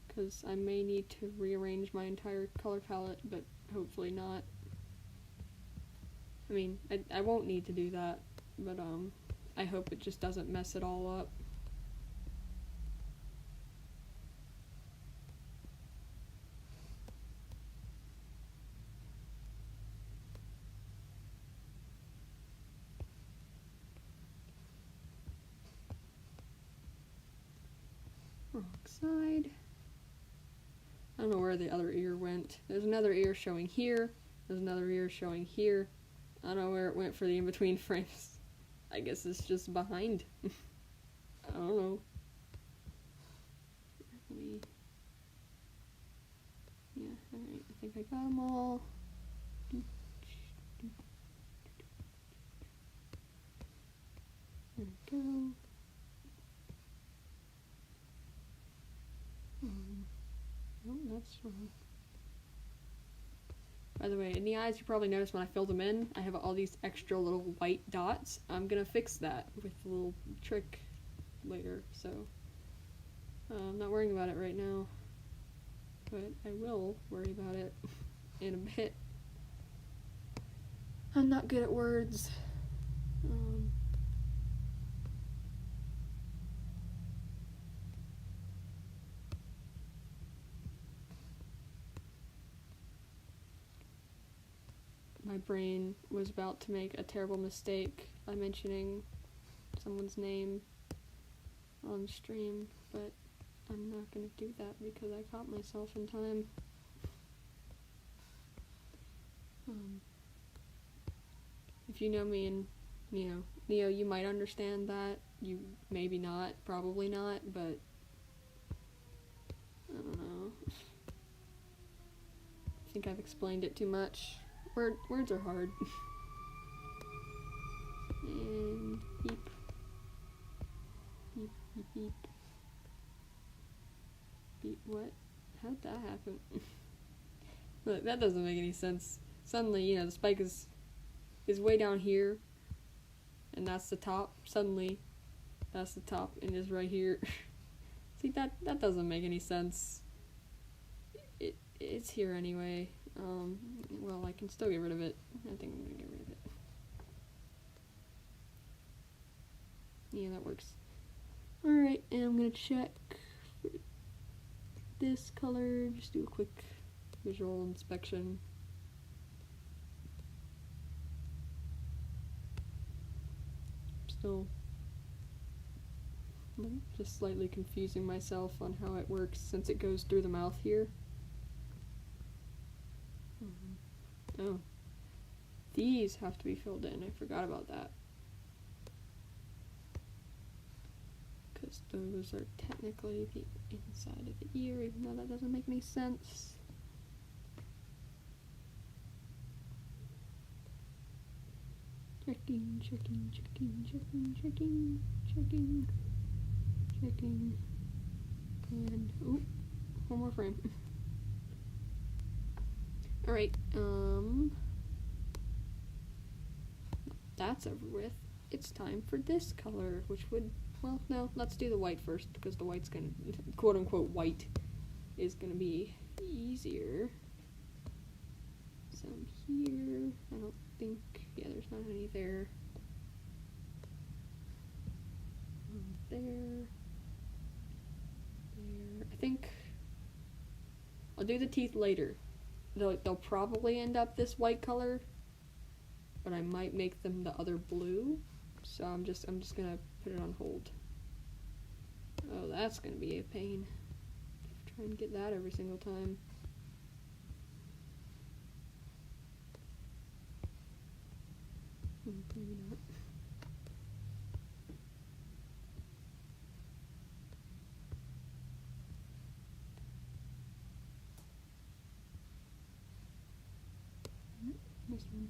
because I may need to rearrange my entire color palette, but hopefully not. I mean, I won't need to do that, but I hope it just doesn't mess it all up. Wrong side. I don't know where the other ear went. There's another ear showing here. There's another ear showing here. I don't know where it went for the in-between frames. I guess it's just behind. I don't know. Yeah, alright, I think I got them all. There we go. Oh, that's wrong. By the way, in the eyes, you probably noticed when I filled them in, I have all these extra little white dots. I'm gonna fix that with a little trick later, so I'm not worrying about it right now, but I will worry about it in a bit. I'm not good at words. My brain was about to make a terrible mistake by mentioning someone's name on stream, but I'm not gonna do that because I caught myself in time. If you know me and, you know, Neo, you might understand that. You maybe not, probably not, but I don't know. I think I've explained it too much. Words are hard. And beep. Beep, beep, beep. Beep, what? How did that happen? Look, that doesn't make any sense. Suddenly, you know, the spike is way down here, and that's the top. Suddenly, that's the top, and it's right here. See, that doesn't make any sense. It's here anyway. Well, I can still get rid of it. I think I'm gonna get rid of it. Yeah, that works. Alright, and I'm gonna check for this color. Just do a quick visual inspection. Still just slightly confusing myself on how it works since it goes through the mouth here. Oh, these have to be filled in. I forgot about that. Because those are technically the inside of the ear, even though that doesn't make any sense. Checking. And, oh, one more frame. Alright, that's over with. It's time for this color, which would, well, no, let's do the white first, because the white's gonna, quote-unquote white, is gonna be easier. Some here, I don't think, yeah, there's not any there. There. I think I'll do the teeth later. They'll probably end up this white color, but I might make them the other blue. So I'm just gonna put it on hold. Oh, that's gonna be a pain. Try and get that every single time. Maybe not. This one.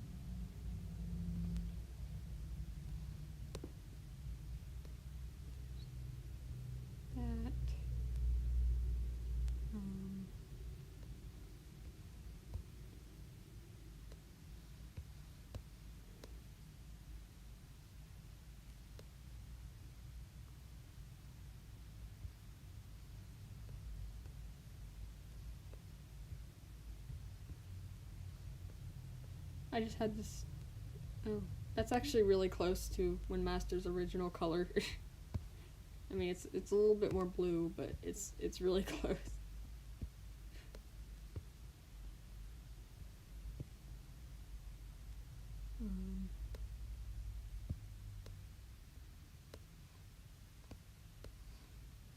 That. I just had this. Oh, that's actually really close to when Master's original color. I mean, it's a little bit more blue, but it's really close.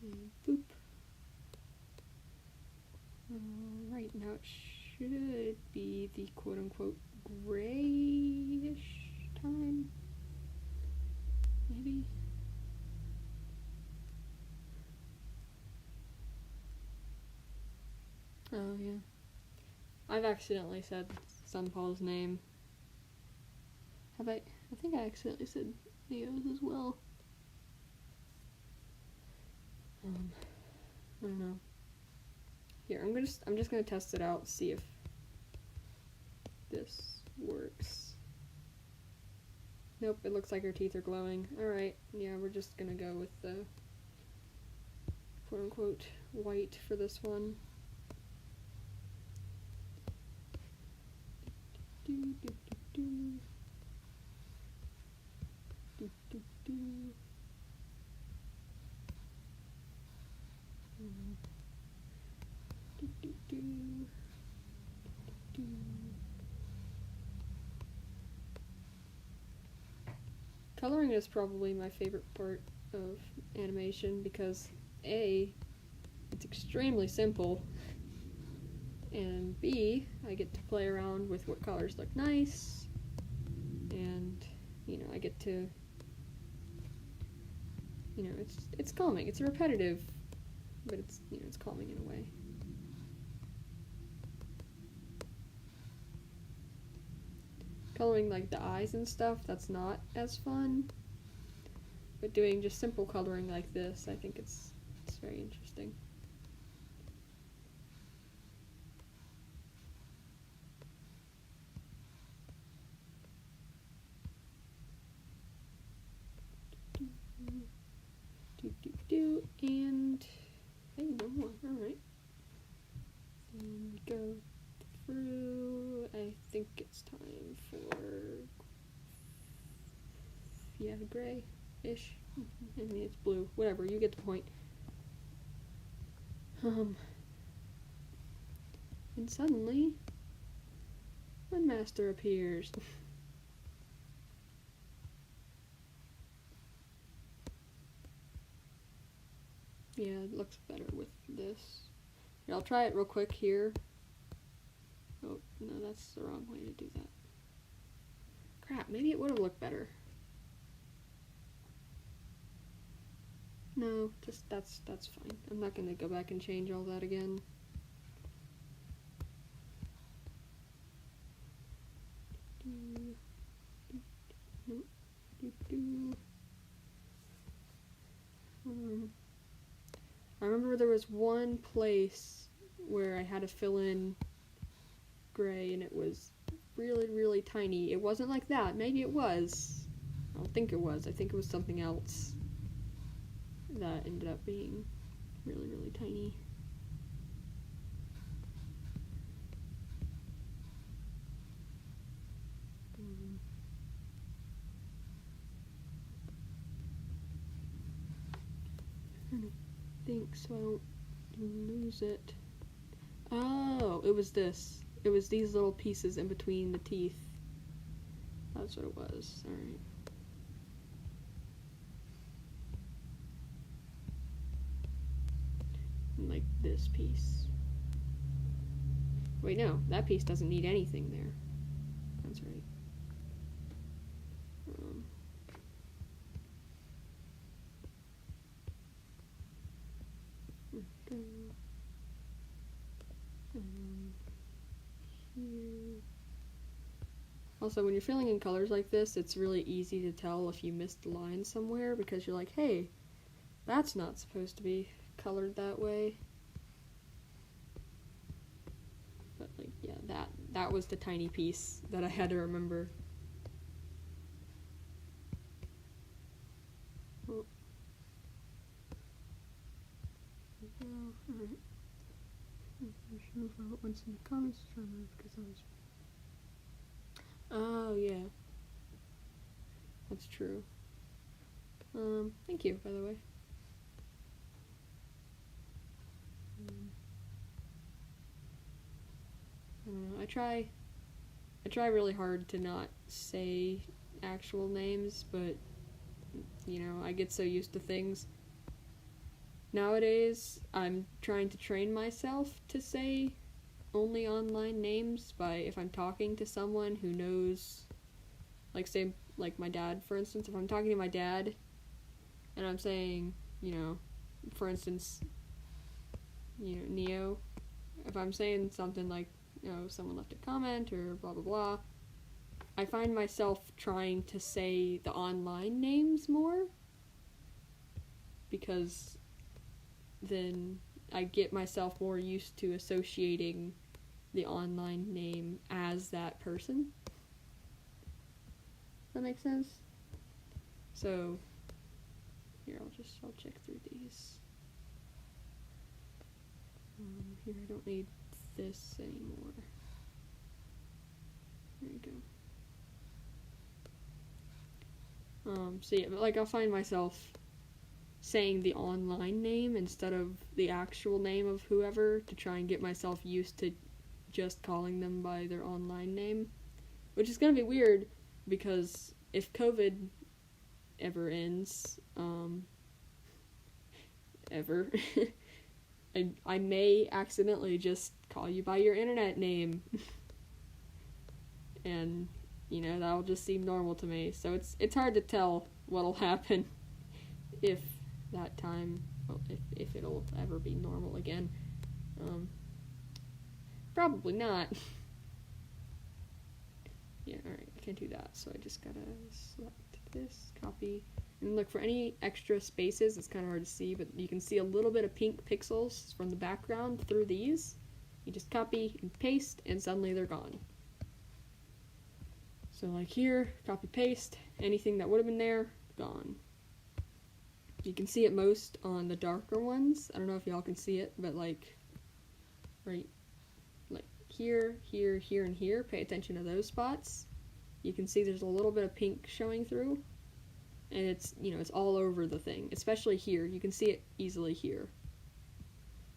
And boop. Right now it should be the quote-unquote grayish time, maybe. Oh yeah, I've accidentally said Sunpaul's name. Have I? I think I accidentally said Neo's as well. I don't know. Here, I'm just gonna test it out, see if this works. Nope, it looks like her teeth are glowing. Alright, yeah, we're just gonna go with the quote-unquote white for this one. Coloring is probably my favorite part of animation because A, it's extremely simple, and B, I get to play around with what colors look nice, and, you know, I get to, you know, it's calming. It's repetitive, but it's, you know, it's calming in a way. Coloring like the eyes and stuff, that's not as fun, but doing just simple coloring like this, I think it's very interesting. And hey, no more. Alright. And go through. I think it's time for, yeah, gray-ish. I mean, it's blue. Whatever, you get the point. And suddenly, one master appears. Yeah, it looks better with this. Here, I'll try it real quick here. Oh, no, that's the wrong way to do that. Crap, maybe it would have looked better. No, just that's fine. I'm not gonna go back and change all that again. I remember there was one place where I had to fill in gray and it was really, really tiny. It wasn't like that. Maybe it was. I don't think it was. I think it was something else that ended up being really, really tiny. I don't think so. I don't lose it. Oh, it was this. It was these little pieces in between the teeth. That's what it was. Alright. Like this piece. Wait, no. That piece doesn't need anything there. That's right. Here. Also, when you're filling in colors like this, it's really easy to tell if you missed a line somewhere, because you're like, hey, that's not supposed to be colored that way. But like, yeah, that was the tiny piece that I had to remember. Oh. Alright. I'm sure if I wrote once in the comments, try to remember because I was. Oh, yeah. That's true. Thank you, by the way. I don't know, I try really hard to not say actual names, but, you know, I get so used to things. Nowadays, I'm trying to train myself to say only online names by, if I'm talking to someone who knows, like, say, like my dad, for instance, if I'm talking to my dad, and I'm saying, you know, for instance, you know, Neo, if I'm saying something like, you know, someone left a comment or blah blah blah, I find myself trying to say the online names more, because then I get myself more used to associating the online name as that person. Does that make sense? So, here, I'll check through these. Here, I don't need this anymore. There you go. So yeah, but like, I'll find myself saying the online name instead of the actual name of whoever to try and get myself used to just calling them by their online name, which is gonna be weird because if COVID ever ends, ever, I may accidentally just call you by your internet name, and you know, that'll just seem normal to me. So it's hard to tell what'll happen if that time, well, if it'll ever be normal again. Probably not. Yeah, alright, I can't do that, so I just gotta select this, copy, and look for any extra spaces. It's kind of hard to see, but you can see a little bit of pink pixels from the background through these. You just copy and paste, and suddenly they're gone. So like here, copy paste, anything that would have been there, gone. You can see it most on the darker ones. I don't know if y'all can see it, but like right like here, here, here, and here, pay attention to those spots. You can see there's a little bit of pink showing through, and it's, you know, it's all over the thing, especially here. You can see it easily here.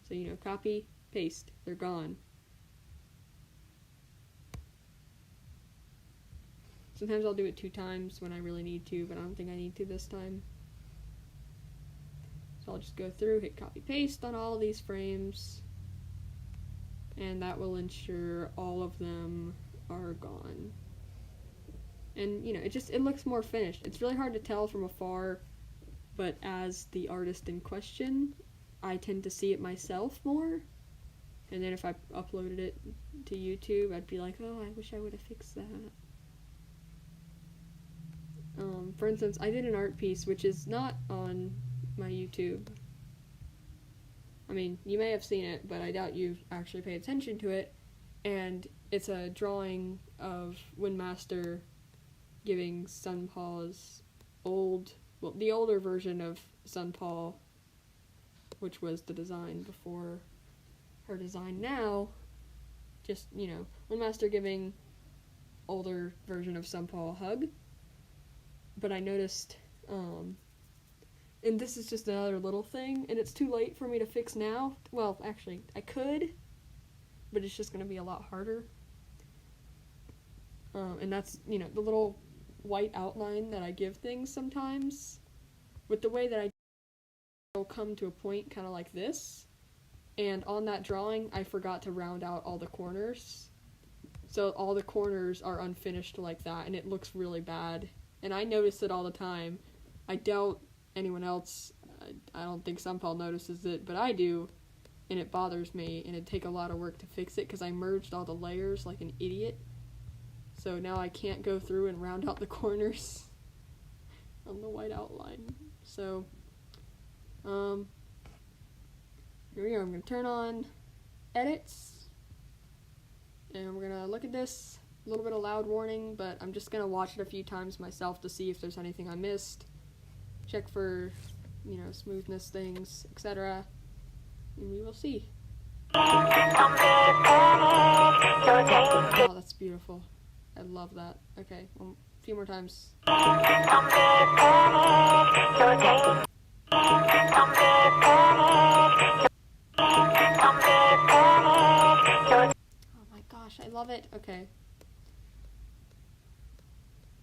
So, you know, copy, paste, they're gone. Sometimes I'll do it 2 times when I really need to, but I don't think I need to this time. So I'll just go through, hit copy paste on all of these frames, and that will ensure all of them are gone. And, you know, it looks more finished. It's really hard to tell from afar, but as the artist in question, I tend to see it myself more. And then if I uploaded it to YouTube, I'd be like, oh, I wish I would have fixed that. For instance, I did an art piece which is not on my YouTube. I mean, you may have seen it, but I doubt you've actually paid attention to it. And it's a drawing of Windmaster giving Sunpaw's the older version of Sunpaw, which was the design before her design now, just, you know, Windmaster giving older version of Sunpaw a hug. But I noticed, and this is just another little thing, and it's too late for me to fix now. Well, actually, I could, but it's just going to be a lot harder. And that's, you know, the little white outline that I give things sometimes. With the way that I will come to a point kind of like this, and on that drawing, I forgot to round out all the corners. So all the corners are unfinished like that, and it looks really bad. And I notice it all the time. I doubt anyone else, I don't think Sunpaw notices it, but I do, and it bothers me, and it'd take a lot of work to fix it, because I merged all the layers like an idiot. So now I can't go through and round out the corners on the white outline. So, here we go. I'm going to turn on edits, and we're going to look at this. A little bit of loud warning, but I'm just going to watch it a few times myself to see if there's anything I missed. Check for, you know, smoothness things, etc. And we will see. Oh, that's beautiful. I love that. Okay, a few more times. Oh my gosh, I love it. Okay.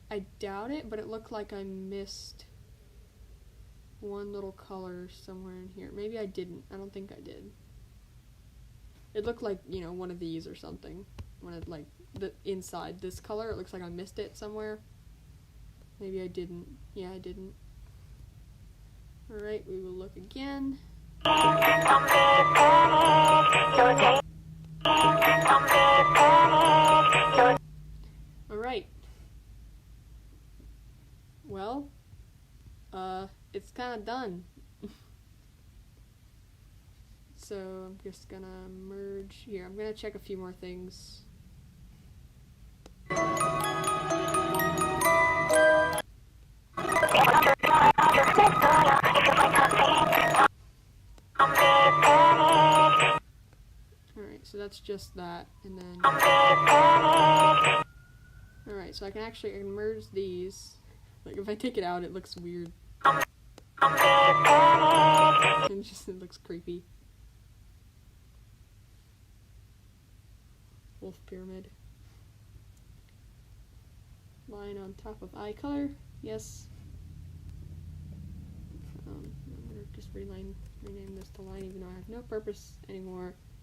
I doubt it, but it looked like I missed one little color somewhere in here. Maybe I didn't. I don't think I did. It looked like, you know, one of these or something. One of, like, the inside this color. It looks like I missed it somewhere. Maybe I didn't. Yeah, I didn't. Alright, we will look again. Alright. Well, it's kind of done. So I'm just gonna merge here. I'm gonna check a few more things. Alright, so that's just that, and then... Alright, so I can merge these. Like, if I take it out, it looks weird. And it looks creepy. Wolf pyramid. Line on top of eye color. Yes. I'm gonna just rename this to line, even though I have no purpose anymore.